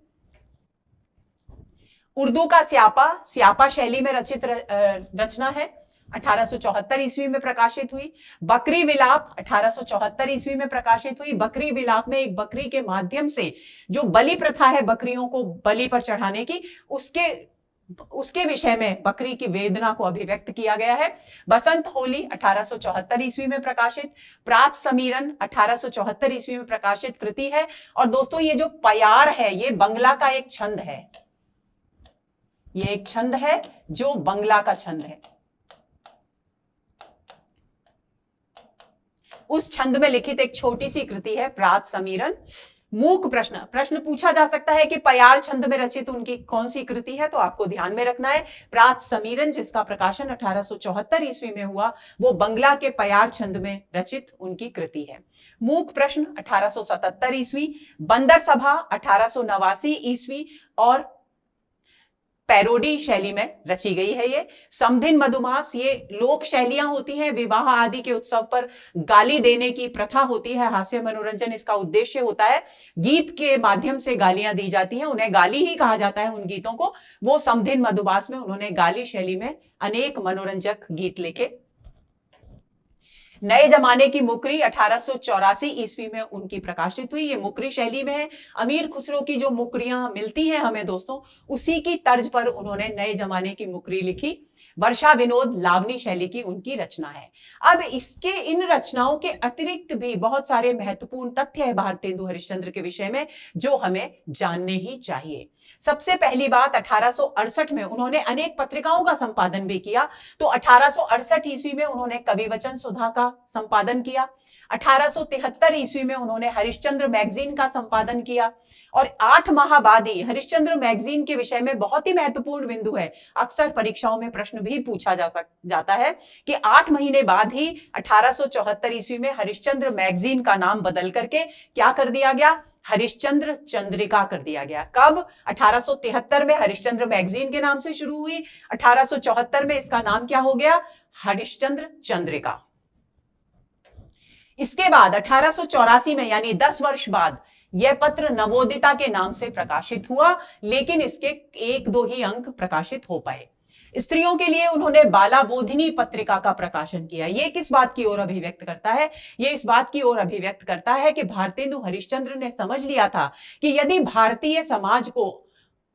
उर्दू का स्यापा शैली में रचित रचना है, 1874 ईस्वी में प्रकाशित हुई। बकरी विलाप 1874 ईस्वी में प्रकाशित हुई। बकरी विलाप में एक बकरी के माध्यम से जो बलि प्रथा है बकरियों को बलि पर चढ़ाने की, उसके विषय में बकरी की वेदना को अभिव्यक्त किया गया है। बसंत होली 1874 ईस्वी में प्रकाशित। प्रात समीरन 1874 ईस्वी में प्रकाशित कृति है। और दोस्तों ये जो प्यार है ये बंगला का एक छंद है, ये एक छंद है जो बंगला का छंद है। उस छंद में लिखित एक छोटी सी कृति है प्रात समीरन। मूक प्रश्न पूछा जा सकता है कि प्यार छंद में रचित उनकी कौन सी कृति है, तो आपको ध्यान में रखना है प्रात समीरन, जिसका प्रकाशन 1874 ईस्वी में हुआ, वो बंगला के प्यार छंद में रचित उनकी कृति है। मूक प्रश्न 1877 ईस्वी, बंदर सभा 1889 ईस्वी और पैरोडी शैली में रची गई है। ये समधिन मधुमास, ये लोक शैलियां होती हैं, विवाह आदि के उत्सव पर गाली देने की प्रथा होती है, हास्य मनोरंजन इसका उद्देश्य होता है। गीत के माध्यम से गालियां दी जाती हैं, उन्हें गाली ही कहा जाता है उन गीतों को। वो समधिन मधुमास में उन्होंने गाली शैली में अनेक मनोरंजक गीत लिखे। नए जमाने की मुकरी 1884 ईस्वी में उनकी प्रकाशित हुई, ये मुकरी शैली में है। अमीर खुसरो की जो मुकरियां मिलती हैं हमें दोस्तों, उसी की तर्ज पर उन्होंने नए जमाने की मुकरी लिखी। वर्षा विनोद लावनी शैली की उनकी रचना है। अब इसके इन रचनाओं के अतिरिक्त भी बहुत सारे महत्वपूर्ण तथ्य है भारतेंदु हरिश्चंद्र के विषय में जो हमें जानने ही चाहिए। सबसे पहली बात 1868 में उन्होंने अनेक पत्रिकाओं का संपादन भी किया। तो 1868 ईस्वी में उन्होंने कविवचन सुधा का संपादन किया। 1873 ईस्वी में उन्होंने हरिश्चंद्र मैगजीन का संपादन किया। और 8 माह बाद ही हरिश्चंद्र मैगजीन के विषय में बहुत ही महत्वपूर्ण बिंदु है, अक्सर परीक्षाओं में प्रश्न भी पूछा जाता है कि 8 महीने बाद ही 1874 ईस्वी में हरिश्चंद्र मैगजीन का नाम बदल करके क्या कर दिया गया, हरिश्चंद्र चंद्रिका कर दिया गया। कब? 1873 में हरिश्चंद्र मैगजीन के नाम से शुरू हुई, 1874 में इसका नाम क्या हो गया, हरिश्चंद्र चंद्रिका। इसके बाद 1884 में यानी 10 वर्ष बाद यह पत्र नवोदिता के नाम से प्रकाशित हुआ, लेकिन इसके 1-2 ही अंक प्रकाशित हो पाए। स्त्रियों के लिए उन्होंने बाला बोधिनी पत्रिका का प्रकाशन किया। यह किस बात की ओर अभिव्यक्त करता है? यह इस बात की ओर अभिव्यक्त करता है कि भारतेंदु हरिश्चंद्र ने समझ लिया था कि यदि भारतीय समाज को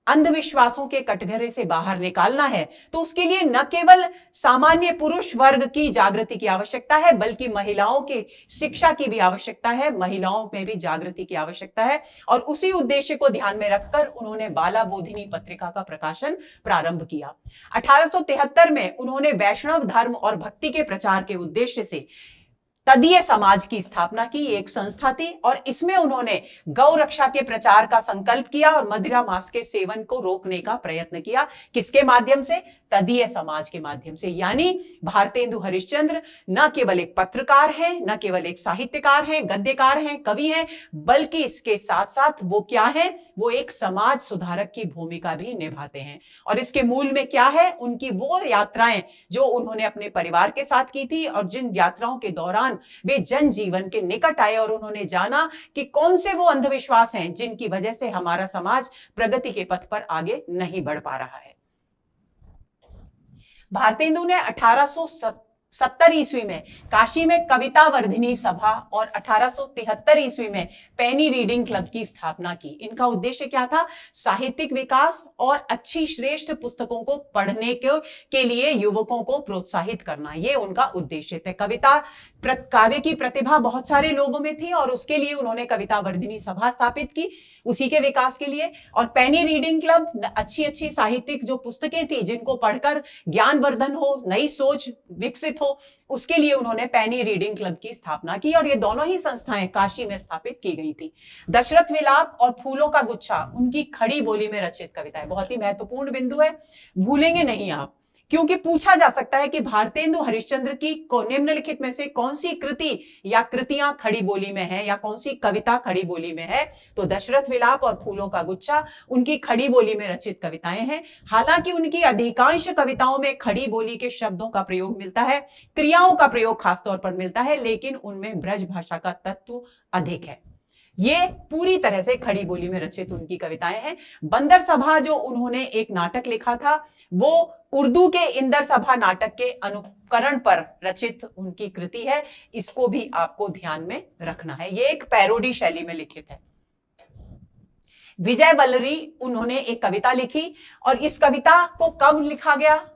अंधविश्वासों के कटघरे से बाहर निकालना है तो उसके लिए न केवल सामान्य पुरुष वर्ग की जागृति की आवश्यकता है, बल्कि महिलाओं की शिक्षा की भी आवश्यकता है, महिलाओं में भी जागृति की आवश्यकता है। और उसी उद्देश्य को ध्यान में रखकर उन्होंने बाला बोधिनी पत्रिका का प्रकाशन प्रारंभ किया। 1873 में उन्होंने वैष्णव धर्म और भक्ति के प्रचार के उद्देश्य से तदीय समाज की स्थापना की। एक संस्था थी और इसमें उन्होंने गौ रक्षा के प्रचार का संकल्प किया और मदिरा मांस के सेवन को रोकने का प्रयत्न किया। किसके माध्यम से? तदीय समाज के माध्यम से। यानी भारतेंदु हरिश्चंद्र न केवल एक पत्रकार हैं, न केवल एक साहित्यकार हैं, गद्यकार हैं, कवि हैं, बल्कि इसके साथ साथ वो क्या है, वो एक समाज सुधारक की भूमिका भी निभाते हैं। और इसके मूल में क्या है? उनकी वो यात्राएं जो उन्होंने अपने परिवार के साथ की थी और जिन यात्राओं के दौरान वे जनजीवन के निकट आए और उन्होंने जाना कि कौन से वो अंधविश्वास हैं जिनकी वजह से हमारा समाज प्रगति के पथ पर आगे नहीं बढ़ पा रहा है। भारतेंदु ने 1870 ईस्वी में काशी में कविता वर्धिनी सभा और 1873 ईस्वी में पेनी रीडिंग क्लब की स्थापना की। इनका उद्देश्य क्या था? साहित्यिक विकास और अच्छी श्रेष्ठ पुस्तकों को पढ़ने के लिए युवकों को प्रोत्साहित करना, ये उनका उद्देश्य थे। काव्य की प्रतिभा बहुत सारे लोगों में थी और उसके लिए उन्होंने कविता वर्धिनी सभा स्थापित की, उसी के विकास के लिए। और पेनी रीडिंग क्लब अच्छी साहित्यिक जो पुस्तकें थी जिनको पढ़कर ज्ञानवर्धन हो, नई सोच विकसित हो, उसके लिए उन्होंने पेनी रीडिंग क्लब की स्थापना की। और ये दोनों ही संस्थाएं काशी में स्थापित की गई थी। दशरथ विलाप और फूलों का गुच्छा उनकी खड़ी बोली में रचित कविता है। बहुत ही महत्वपूर्ण बिंदु है, भूलेंगे नहीं आप, क्योंकि पूछा जा सकता है कि भारतेंदु हरिश्चंद्र की निम्नलिखित में से कौन सी कृति या कृतियां खड़ी बोली में है या कौन सी कविता खड़ी बोली में है। तो दशरथ विलाप और फूलों का गुच्छा उनकी खड़ी बोली में रचित कविताएं हैं। हालांकि उनकी अधिकांश कविताओं में खड़ी बोली के शब्दों का प्रयोग मिलता है, क्रियाओं का प्रयोग खासतौर पर मिलता है, लेकिन उनमें ब्रज भाषा का तत्व अधिक है। ये पूरी तरह से खड़ी बोली में रचित उनकी कविताएं हैं। बंदर सभा जो उन्होंने एक नाटक लिखा था, वो उर्दू के इंदर सभा नाटक के अनुकरण पर रचित उनकी कृति है। इसको भी आपको ध्यान में रखना है, ये एक पैरोडी शैली में लिखित है। विजय वल्लरी उन्होंने एक कविता लिखी और इस कविता को कब लिखा गया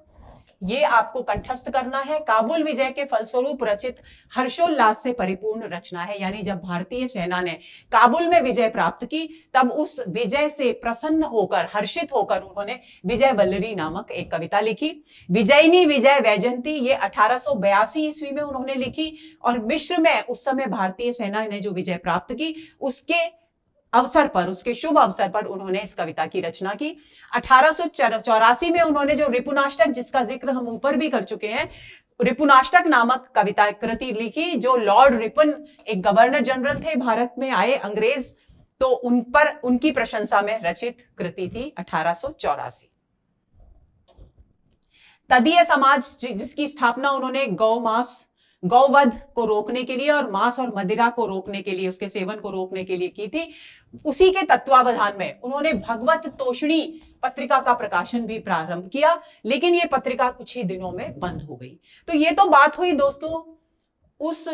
ये आपको कंठस्थ करना है। काबुल विजय के फलस्वरूप रचित हर्षोल्लास से परिपूर्ण रचना है। यानी जब भारतीय सेना ने काबुल में विजय प्राप्त की तब उस विजय से प्रसन्न होकर, हर्षित होकर उन्होंने विजय वल्लरी नामक एक कविता लिखी। विजयिनी विजय वैजंती ये 1882 ईस्वी में उन्होंने लिखी और मिस्र में उस समय भारतीय सेना ने जो विजय प्राप्त की उसके अवसर पर, उसके शुभ अवसर पर उन्होंने इस कविता की रचना की। 1884 में उन्होंने जो रिपुनाष्टक, जिसका जिक्र हम ऊपर भी कर चुके हैं, रिपुनाष्टक नामक कविता कृति लिखी, जो लॉर्ड रिपन एक गवर्नर जनरल थे, भारत में आए अंग्रेज, तो उन पर उनकी प्रशंसा में रचित कृति थी 1884। तदीय समाज जिसकी स्थापना उन्होंने गौवध को रोकने के लिए और मांस और मदिरा को रोकने के लिए, उसके सेवन को रोकने के लिए की थी, उसी के तत्वावधान में उन्होंने भगवत तोषणी पत्रिका का प्रकाशन भी प्रारंभ किया, लेकिन ये पत्रिका कुछ ही दिनों में बंद हो गई। तो ये तो बात हुई दोस्तों उस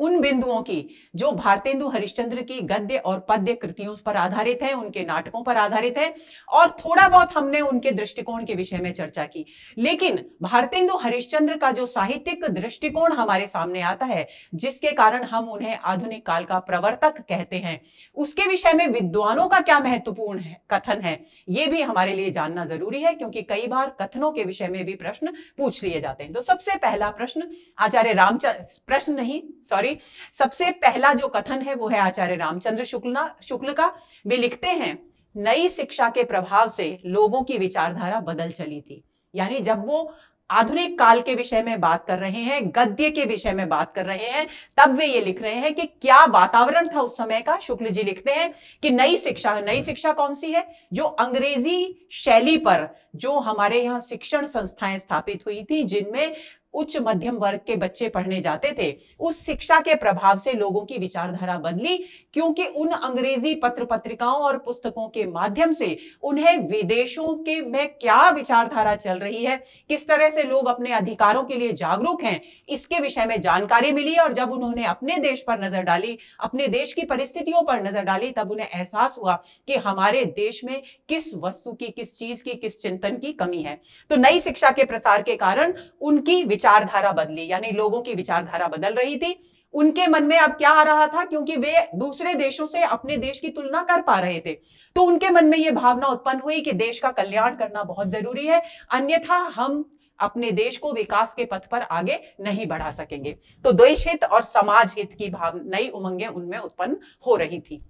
उन बिंदुओं की जो भारतेंदु हरिश्चंद्र की गद्य और पद्य कृतियों पर आधारित है, उनके नाटकों पर आधारित है, और थोड़ा बहुत हमने उनके दृष्टिकोण के विषय में चर्चा की। लेकिन भारतेंदु हरिश्चंद्र का जो साहित्यिक दृष्टिकोण हमारे सामने आता है, जिसके कारण हम उन्हें आधुनिक काल का प्रवर्तक कहते हैं, उसके विषय में विद्वानों का क्या महत्वपूर्ण है कथन है, यह भी हमारे लिए जानना जरूरी है, क्योंकि कई बार कथनों के विषय में भी प्रश्न पूछ लिए जाते हैं। तो सबसे पहला प्रश्न आचार्य रामचंद्र, प्रश्न नहीं सॉरी, सबसे पहला जो कथन है वो है आचार्य रामचंद्र शुक्ल का। वे लिखते हैं, नई शिक्षा के प्रभाव से लोगों की विचारधारा बदल चली थी। यानी जब वो आधुनिक काल के विषय में बात कर रहे हैं, गद्य के विषय में बात कर रहे हैं, तब वे ये लिख रहे हैं कि क्या वातावरण था उस समय का। शुक्ल जी लिखते हैं कि नई शिक्षा कौन सी है? जो अंग्रेजी शैली पर जो हमारे यहाँ शिक्षण संस्थाएं स्थापित हुई थी, जिनमें उच्च मध्यम वर्ग के बच्चे पढ़ने जाते थे, उस शिक्षा के प्रभाव से लोगों की विचारधारा बदली, क्योंकि उन अंग्रेजी पत्र पत्रिकाओं और पुस्तकों के माध्यम से उन्हें विदेशों के में क्या विचारधारा चल रही है, किस तरह से लोग अपने अधिकारों के लिए जागरूक हैं, इसके विषय में जानकारी मिली। और जब उन्होंने अपने देश पर नजर डाली, अपने देश की परिस्थितियों पर नजर डाली, तब उन्हें एहसास हुआ कि हमारे देश में किस वस्तु की, किस चीज की, किस चिंतन की कमी है। तो नई शिक्षा के प्रसार के कारण उनकी विचारधारा बदली, यानी लोगों की विचारधारा बदल रही थी। उनके मन में अब क्या आ रहा था, क्योंकि वे दूसरे देशों से अपने देश की तुलना कर पा रहे थे, तो उनके मन में यह भावना उत्पन्न हुई कि देश का कल्याण करना बहुत जरूरी है, अन्यथा हम अपने देश को विकास के पथ पर आगे नहीं बढ़ा सकेंगे। तो देश हित और समाज हित की भाव, नई उमंगें उनमें उत्पन्न हो रही थी।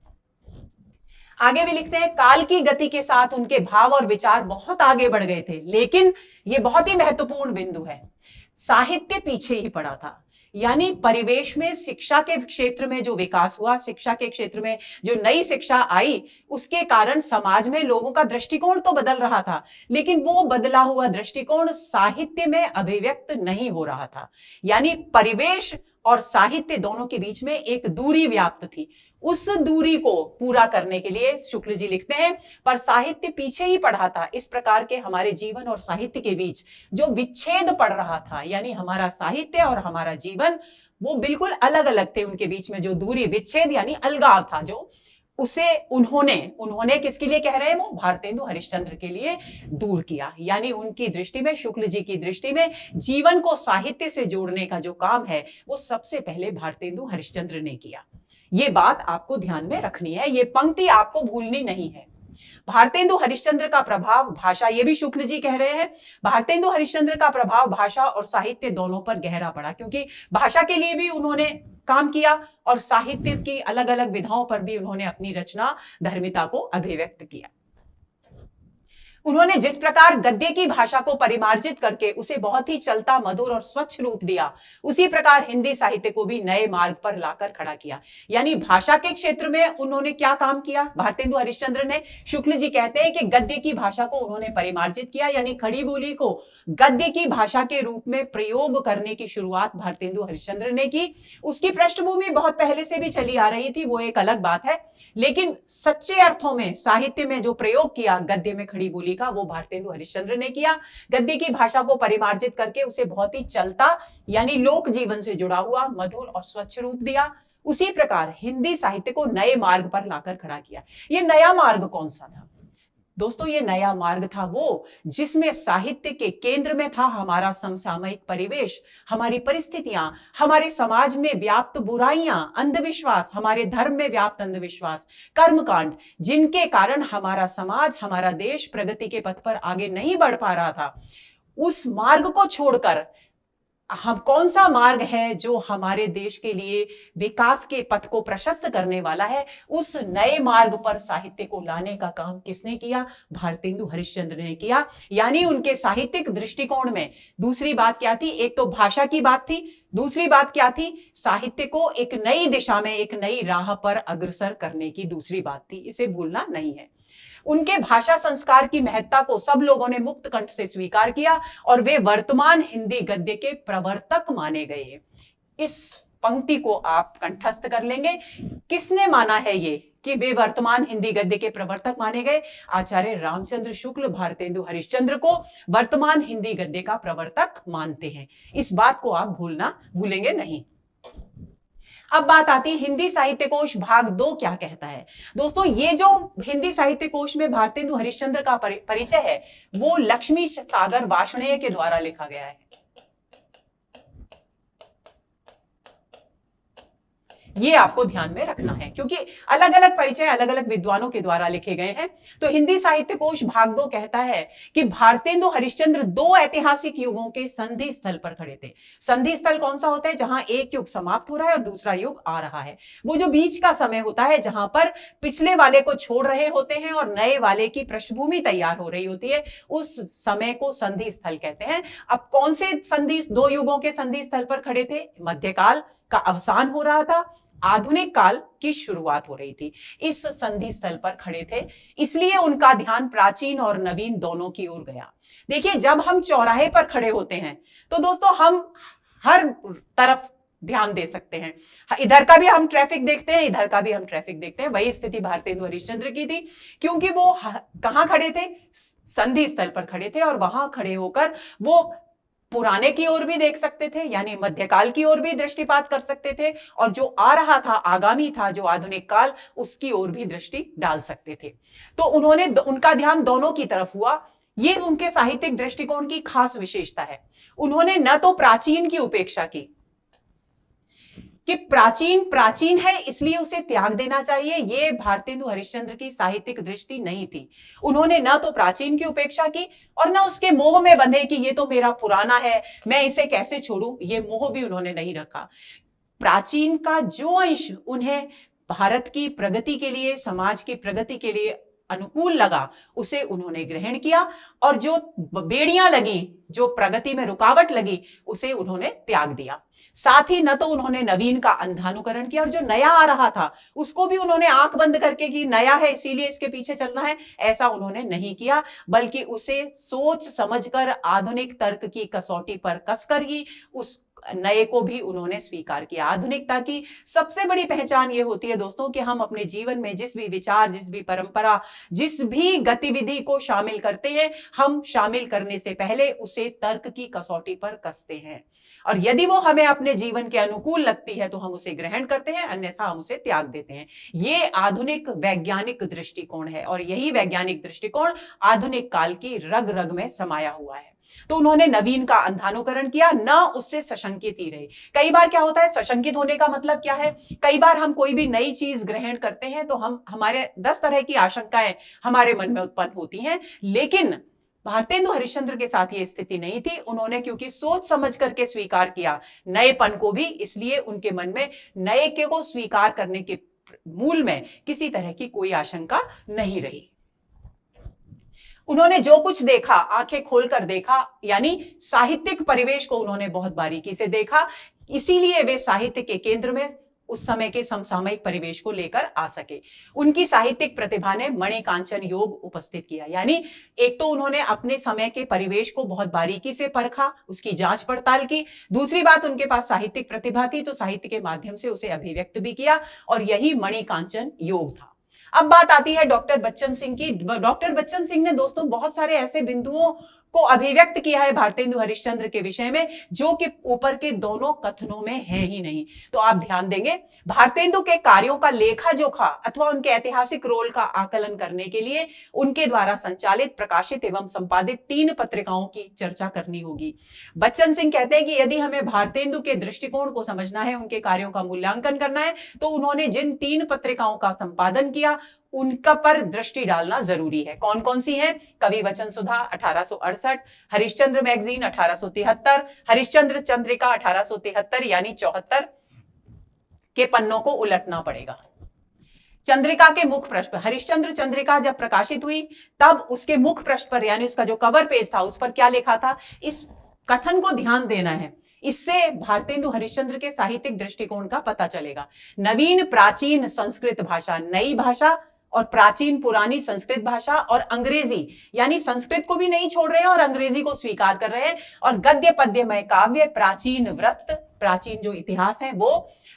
आगे भी लिखते हैं, काल की गति के साथ उनके भाव और विचार बहुत आगे बढ़ गए थे, लेकिन यह बहुत ही महत्वपूर्ण बिंदु है, साहित्य पीछे ही पड़ा था। यानी परिवेश में शिक्षा के क्षेत्र में जो विकास हुआ, शिक्षा के क्षेत्र में जो नई शिक्षा आई, उसके कारण समाज में लोगों का दृष्टिकोण तो बदल रहा था, लेकिन वो बदला हुआ दृष्टिकोण साहित्य में अभिव्यक्त नहीं हो रहा था। यानी परिवेश और साहित्य दोनों के बीच में एक दूरी व्याप्त थी। उस दूरी को पूरा करने के लिए शुक्ल जी लिखते हैं, पर साहित्य पीछे ही पड़ा था। इस प्रकार के हमारे जीवन और साहित्य के बीच जो विच्छेद पड़ रहा था, यानी हमारा साहित्य और हमारा जीवन वो बिल्कुल अलग अलग थे, उनके बीच में जो दूरी, विच्छेद यानी अलगाव था, जो उसे उन्होंने किसके लिए कह रहे हैं, वो भारतेंदु हरिश्चंद्र के लिए दूर किया। यानी उनकी दृष्टि में, शुक्ल जी की दृष्टि में, जीवन को साहित्य से जोड़ने का जो काम है वो सबसे पहले भारतेंदु हरिश्चंद्र ने किया। ये बात आपको ध्यान में रखनी है, ये पंक्ति आपको भूलनी नहीं है। भारतेंदु हरिश्चंद्र का प्रभाव भाषा, ये भी शुक्ल जी कह रहे हैं, भारतेंदु हरिश्चंद्र का प्रभाव भाषा और साहित्य दोनों पर गहरा पड़ा, क्योंकि भाषा के लिए भी उन्होंने काम किया और साहित्य की अलग अलग विधाओं पर भी उन्होंने अपनी रचना धर्मिता को अभिव्यक्त किया। उन्होंने जिस प्रकार गद्य की भाषा को परिमार्जित करके उसे बहुत ही चलता, मधुर और स्वच्छ रूप दिया, उसी प्रकार हिंदी साहित्य को भी नए मार्ग पर लाकर खड़ा किया। यानी भाषा के क्षेत्र में उन्होंने क्या काम किया भारतेंदु हरिश्चंद्र ने? शुक्ल जी कहते हैं कि गद्य की भाषा को उन्होंने परिमार्जित किया, यानी खड़ी बोली को गद्य की भाषा के रूप में प्रयोग करने की शुरुआत भारतेंदु हरिश्चंद्र ने की। उसकी पृष्ठभूमि बहुत पहले से भी चली आ रही थी, वो एक अलग बात है, लेकिन सच्चे अर्थों में साहित्य में जो प्रयोग किया गद्य में खड़ी बोली का, वो भारतेंदु हरिश्चंद्र ने किया। गद्य की भाषा को परिमार्जित करके उसे बहुत ही चलता, यानी लोक जीवन से जुड़ा हुआ, मधुर और स्वच्छ रूप दिया। उसी प्रकार हिंदी साहित्य को नए मार्ग पर लाकर खड़ा किया। ये नया मार्ग कौन सा था दोस्तों? ये नया मार्ग था वो जिसमें साहित्य के केंद्र में था हमारा समसामयिक परिवेश, हमारी परिस्थितियां, हमारे समाज में व्याप्त बुराइयां, अंधविश्वास, हमारे धर्म में व्याप्त अंधविश्वास, कर्मकांड, जिनके कारण हमारा समाज, हमारा देश प्रगति के पथ पर आगे नहीं बढ़ पा रहा था। उस मार्ग को छोड़कर हम कौन सा मार्ग है जो हमारे देश के लिए विकास के पथ को प्रशस्त करने वाला है, उस नए मार्ग पर साहित्य को लाने का काम किसने किया? भारतेंदु हरिश्चंद्र ने किया। यानी उनके साहित्यिक दृष्टिकोण में दूसरी बात क्या थी? एक तो भाषा की बात थी, दूसरी बात क्या थी? साहित्य को एक नई दिशा में, एक नई राह पर अग्रसर करने की दूसरी बात थी। इसे भूलना नहीं है। उनके भाषा संस्कार की महत्ता को सब लोगों ने मुक्त कंठ से स्वीकार किया और वे वर्तमान हिंदी गद्य के प्रवर्तक माने गए। इस पंक्ति को आप कंठस्थ कर लेंगे। किसने माना है ये कि वे वर्तमान हिंदी गद्य के प्रवर्तक माने गए? आचार्य रामचंद्र शुक्ल भारतेंदु हरिश्चंद्र को वर्तमान हिंदी गद्य का प्रवर्तक मानते हैं। इस बात को आप भूलेंगे नहीं। अब बात आती है हिंदी साहित्य कोश भाग 2 क्या कहता है। दोस्तों ये जो हिंदी साहित्य कोश में भारतेंदु हरिश्चंद्र का परिचय है वो लक्ष्मी सागर वार्ष्णेय के द्वारा लिखा गया है। ये आपको ध्यान में रखना है क्योंकि अलग अलग परिचय अलग अलग विद्वानों के द्वारा लिखे गए हैं। तो हिंदी साहित्य कोश भाग 2 कहता है कि भारतेंदु हरिश्चंद्र दो ऐतिहासिक युगों के संधि स्थल पर खड़े थे। संधि स्थल कौन सा होता है? जहां एक युग समाप्त हो रहा है और दूसरा युग आ रहा है। वो जो बीच का समय होता है जहां पर पिछले वाले को छोड़ रहे होते हैं और नए वाले की पृष्ठभूमि तैयार हो रही होती है, उस समय को संधि स्थल कहते हैं। अब कौन से संधि, दो युगों के संधि स्थल पर खड़े थे? मध्यकाल का अवसान हो रहा था, आधुनिक काल की शुरुआत हो रही थी, इस संधि स्थल पर खड़े थे। इसलिए उनका ध्यान प्राचीन और नवीन दोनों की ओर गया। देखिए जब हम चौराहे पर खड़े होते हैं तो दोस्तों हम हर तरफ ध्यान दे सकते हैं। इधर का भी हम ट्रैफिक देखते हैं, इधर का भी हम ट्रैफिक देखते हैं। वही स्थिति भारतेंदु हरिश्चंद्र की थी क्योंकि वो कहां खड़े थे? संधि स्थल पर खड़े थे और वहां खड़े होकर वो पुराने की ओर भी देख सकते थे, यानी मध्यकाल की ओर भी दृष्टिपात कर सकते थे, और जो आ रहा था, आगामी था, जो आधुनिक काल, उसकी ओर भी दृष्टि डाल सकते थे। तो उन्होंने उनका ध्यान दोनों की तरफ हुआ। ये उनके साहित्यिक दृष्टिकोण की खास विशेषता है। उन्होंने न तो प्राचीन की उपेक्षा की कि प्राचीन प्राचीन है इसलिए उसे त्याग देना चाहिए, ये भारतेंदु हरिश्चंद्र की साहित्यिक दृष्टि नहीं थी। उन्होंने न तो प्राचीन की उपेक्षा की और न उसके मोह में बंधे कि ये तो मेरा पुराना है, मैं इसे कैसे छोड़ूं, ये मोह भी उन्होंने नहीं रखा। प्राचीन का जो अंश उन्हें भारत की प्रगति के लिए, समाज की प्रगति के लिए अनुकूल लगा, उसे उन्होंने ग्रहण किया, और जो बेड़ियां लगी, जो प्रगति में रुकावट लगी, उसे उन्होंने त्याग दिया। साथ ही न तो उन्होंने नवीन का अंधानुकरण किया, और जो नया आ रहा था उसको भी उन्होंने आंख बंद करके कि नया है इसीलिए इसके पीछे चलना है, ऐसा उन्होंने नहीं किया, बल्कि उसे सोच समझकर आधुनिक तर्क की कसौटी पर कसकर ही उस नए को भी उन्होंने स्वीकार किया। आधुनिकता की सबसे बड़ी पहचान यह होती है दोस्तों कि हम अपने जीवन में जिस भी विचार, जिस भी परंपरा, जिस भी गतिविधि को शामिल करते हैं, हम शामिल करने से पहले उसे तर्क की कसौटी पर कसते हैं, और यदि वो हमें अपने जीवन के अनुकूल लगती है तो हम उसे ग्रहण करते हैं, अन्यथा हम उसे त्याग देते हैं। ये आधुनिक वैज्ञानिक दृष्टिकोण है, और यही वैज्ञानिक दृष्टिकोण आधुनिक काल की रग रग में समाया हुआ है। तो उन्होंने नवीन का अंधानुकरण किया, न उससे सशंकित ही रहे। कई बार क्या होता है, सशंकित होने का मतलब क्या है? कई बार हम कोई भी नई चीज ग्रहण करते हैं तो हमारे 10 तरह की आशंकाएं हमारे मन में उत्पन्न होती हैं, लेकिन भारतेंदु हरिश्चंद्र के साथ ये स्थिति नहीं थी। उन्होंने क्योंकि सोच समझ करके स्वीकार किया नएपन को भी, इसलिए उनके मन में नए के को स्वीकार करने के मूल में किसी तरह की कोई आशंका नहीं रही। उन्होंने जो कुछ देखा, आंखें खोलकर देखा, यानी साहित्यिक परिवेश को उन्होंने बहुत बारीकी से देखा, इसीलिए वे साहित्य के केंद्र में उस समय के समसामयिक परिवेश को लेकर आ सके। उनकी साहित्यिक प्रतिभा ने मणिकांचन योग उपस्थित किया, यानी एक तो उन्होंने अपने समय के परिवेश को बहुत बारीकी से परखा, उसकी जांच पड़ताल की। दूसरी बात, उनके पास साहित्यिक प्रतिभा थी तो साहित्य के माध्यम से उसे अभिव्यक्त भी किया, और यही मणिकांचन योग था। अब बात आती है डॉक्टर बच्चन सिंह की। डॉक्टर बच्चन सिंह ने दोस्तों बहुत सारे ऐसे बिंदुओं को अभिव्यक्त किया है भारतेंदु हरिश्चंद्र के विषय में जो कि ऊपर के दोनों कथनों में है ही नहीं। तो आप ध्यान देंगे, भारतेंदु के कार्यों का लेखा जोखा अथवा उनके ऐतिहासिक रोल का आकलन करने के लिए उनके द्वारा संचालित, प्रकाशित एवं संपादित 3 पत्रिकाओं की चर्चा करनी होगी। बच्चन सिंह कहते हैं कि यदि हमें भारतेंदु के दृष्टिकोण को समझना है, उनके कार्यों का मूल्यांकन करना है, तो उन्होंने जिन 3 पत्रिकाओं का संपादन किया उनका पर दृष्टि डालना जरूरी है। कौन कौन सी हैं? कवि वचन सुधा 1868, हरिश्चंद्र मैगजीन 1873, हरिश्चंद्र चंद्रिका 1873 यानी 74 के पन्नों को उलटना पड़ेगा। चंद्रिका के मुख पृष्ठ पर, हरिश्चंद्र चंद्रिका जब प्रकाशित हुई तब उसके मुख पृष्ठ पर, यानी उसका जो कवर पेज था, उस पर क्या लिखा था, इस कथन को ध्यान देना है। इससे भारतेंदु हरिश्चंद्र के साहित्यिक दृष्टिकोण का पता चलेगा। नवीन प्राचीन संस्कृत भाषा, नई भाषा, और प्राचीन पुरानी संस्कृत भाषा, और अंग्रेजी, यानी संस्कृत को भी नहीं छोड़ रहे हैं और अंग्रेजी को स्वीकार कर रहे हैं, और गद्य पद्यमय काव्य, प्राचीन वृत्त, प्राचीन जो इतिहास है वो,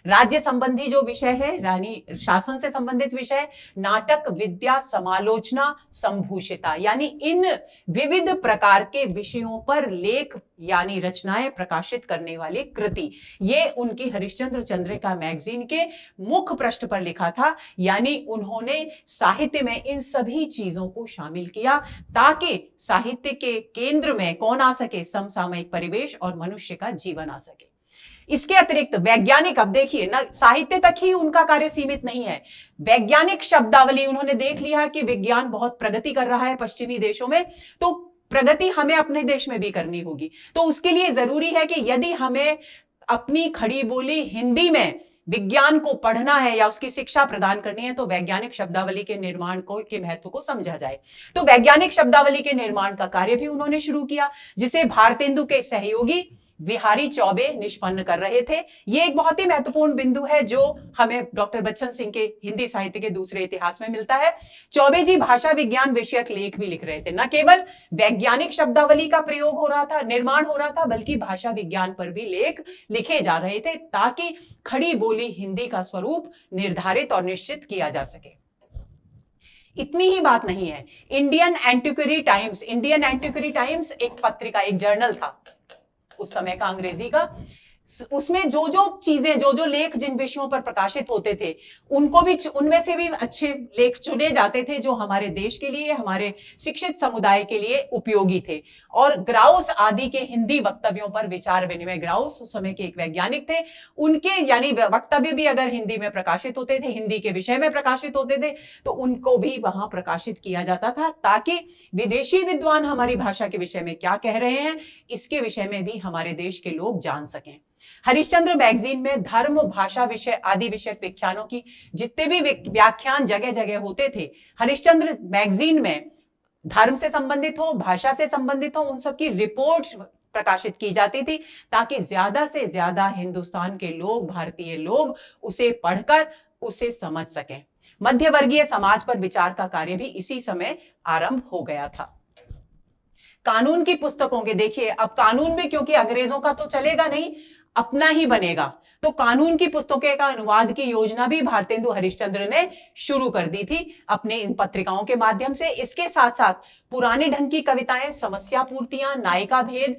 राज्य संबंधी जो विषय है, रानी शासन से संबंधित विषय, नाटक, विद्या, समालोचना, संभूषिता, यानी इन विविध प्रकार के विषयों पर लेख यानी रचनाएं प्रकाशित करने वाली कृति, ये उनकी हरिश्चंद्र चंद्रिका मैगजीन के मुख्य पृष्ठ पर लिखा था। यानी उन्होंने साहित्य में इन सभी चीजों को शामिल किया ताकि साहित्य के केंद्र में कौन आ सके, समसामयिक परिवेश और मनुष्य का जीवन आ सके। इसके अतिरिक्त वैज्ञानिक, अब देखिए ना, साहित्य तक ही उनका कार्य सीमित नहीं है, वैज्ञानिक शब्दावली, उन्होंने देख लिया कि विज्ञान बहुत प्रगति कर रहा है पश्चिमी देशों में, तो प्रगति हमें अपने देश में भी करनी होगी। तो उसके लिए जरूरी है कि यदि हमें अपनी खड़ी बोली हिंदी में विज्ञान को पढ़ना है या उसकी शिक्षा प्रदान करनी है, तो वैज्ञानिक शब्दावली के निर्माण के महत्व को समझा जाए। तो वैज्ञानिक शब्दावली के निर्माण का कार्य भी उन्होंने शुरू किया, जिसे भारतेंदु के सहयोगी विहारी चौबे निष्पन्न कर रहे थे। ये एक बहुत ही महत्वपूर्ण बिंदु है जो हमें डॉक्टर बच्चन सिंह के हिंदी साहित्य के दूसरे इतिहास में मिलता है। चौबे जी भाषा विज्ञान विषयक लेख भी लिख रहे थे, न केवल वैज्ञानिक शब्दावली का प्रयोग हो रहा था, निर्माण हो रहा था, बल्कि भाषा विज्ञान पर भी लेख लिखे जा रहे थे ताकि खड़ी बोली हिंदी का स्वरूप निर्धारित और निश्चित किया जा सके। इतनी ही बात नहीं है, इंडियन एंटिक्वरी टाइम्स एक पत्रिका, एक जर्नल था उस समय का अंग्रेजी का, उसमें जो जो चीजें, जो जो लेख जिन विषयों पर प्रकाशित होते थे, उनको भी, उनमें से भी अच्छे लेख चुने जाते थे जो हमारे देश के लिए, हमारे शिक्षित समुदाय के लिए उपयोगी थे। और ग्राउस आदि के हिंदी वक्तव्यों पर विचार विनिमय, ग्राउस उस समय के एक वैज्ञानिक थे, उनके यानी वक्तव्य भी अगर हिंदी में प्रकाशित होते थे, हिंदी के विषय में प्रकाशित होते थे, तो उनको भी वहां प्रकाशित किया जाता था ताकि विदेशी विद्वान हमारी भाषा के विषय में क्या कह रहे हैं, इसके विषय में भी हमारे देश के लोग जान सकें। हरिश्चंद्र मैगजीन में धर्म, भाषा विषय आदि विषयक व्याख्यानों की जितने भी व्याख्यान जगह जगह होते थे, हरिश्चंद्र मैगजीन में धर्म से संबंधित हो, भाषा से संबंधित हो, उन सब की रिपोर्ट प्रकाशित की जाती थी ताकि ज्यादा से ज्यादा हिंदुस्तान के लोग, भारतीय लोग उसे पढ़कर उसे समझ सकें। मध्यवर्गीय समाज पर विचार का कार्य भी इसी समय आरंभ हो गया था। कानून की पुस्तकों के, देखिए अब कानून भी क्योंकि अंग्रेजों का तो चलेगा नहीं, अपना ही बनेगा, तो कानून की पुस्तकों का अनुवाद की योजना भी भारतेंदु हरिश्चंद्र ने शुरू कर दी थी अपने इन पत्रिकाओं के माध्यम से। इसके साथ साथ पुराने ढंग की कविताएं, समस्या पूर्तियां, नायिका भेद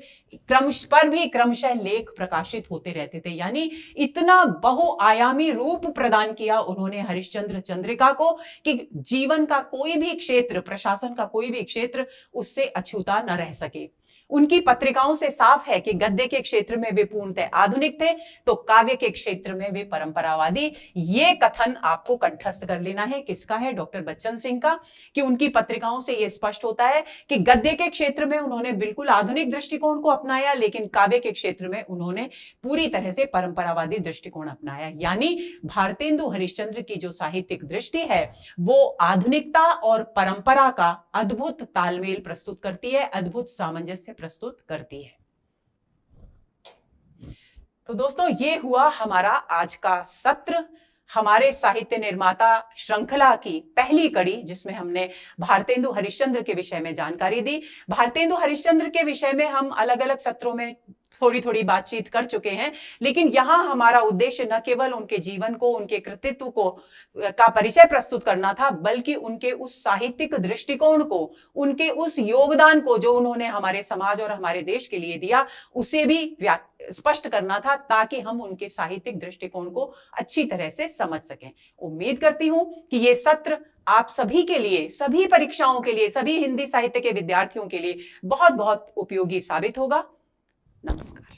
पर भी क्रमशः लेख प्रकाशित होते रहते थे। यानी इतना बहुआयामी रूप प्रदान किया उन्होंने हरिश्चंद्र चंद्रिका को कि जीवन का कोई भी क्षेत्र, प्रशासन का कोई भी क्षेत्र उससे अछूता न रह सके। उनकी पत्रिकाओं से साफ है कि गद्य के क्षेत्र में वे पूर्णतः आधुनिक थे, तो काव्य के क्षेत्र में वे परंपरावादी। ये कथन आपको कंठस्थ कर लेना है, किसका है, डॉक्टर बच्चन सिंह का, कि उनकी पत्रिकाओं से यह स्पष्ट होता है कि गद्य के क्षेत्र में उन्होंने बिल्कुल आधुनिक दृष्टिकोण को अपनाया, लेकिन काव्य के क्षेत्र में उन्होंने पूरी तरह से परंपरावादी दृष्टिकोण अपनाया। यानी भारतेंदु हरिश्चंद्र की जो साहित्यिक दृष्टि है वो आधुनिकता और परंपरा का अद्भुत तालमेल प्रस्तुत करती है, अद्भुत सामंजस्य प्रस्तुत करती है। तो दोस्तों, ये हुआ हमारा आज का सत्र, हमारे साहित्य निर्माता श्रृंखला की पहली कड़ी, जिसमें हमने भारतेंदु हरिश्चंद्र के विषय में जानकारी दी। भारतेंदु हरिश्चंद्र के विषय में हम अलग अलग सत्रों में थोड़ी थोड़ी बातचीत कर चुके हैं, लेकिन यहां हमारा उद्देश्य न केवल उनके जीवन को, उनके कृतित्व को का परिचय प्रस्तुत करना था, बल्कि उनके उस साहित्यिक दृष्टिकोण को, उनके उस योगदान को जो उन्होंने हमारे समाज और हमारे देश के लिए दिया, उसे भी स्पष्ट करना था ताकि हम उनके साहित्यिक दृष्टिकोण को अच्छी तरह से समझ सकें। उम्मीद करती हूं कि ये सत्र आप सभी के लिए, सभी परीक्षाओं के लिए, सभी हिंदी साहित्य के विद्यार्थियों के लिए बहुत बहुत उपयोगी साबित होगा। नमस्कार।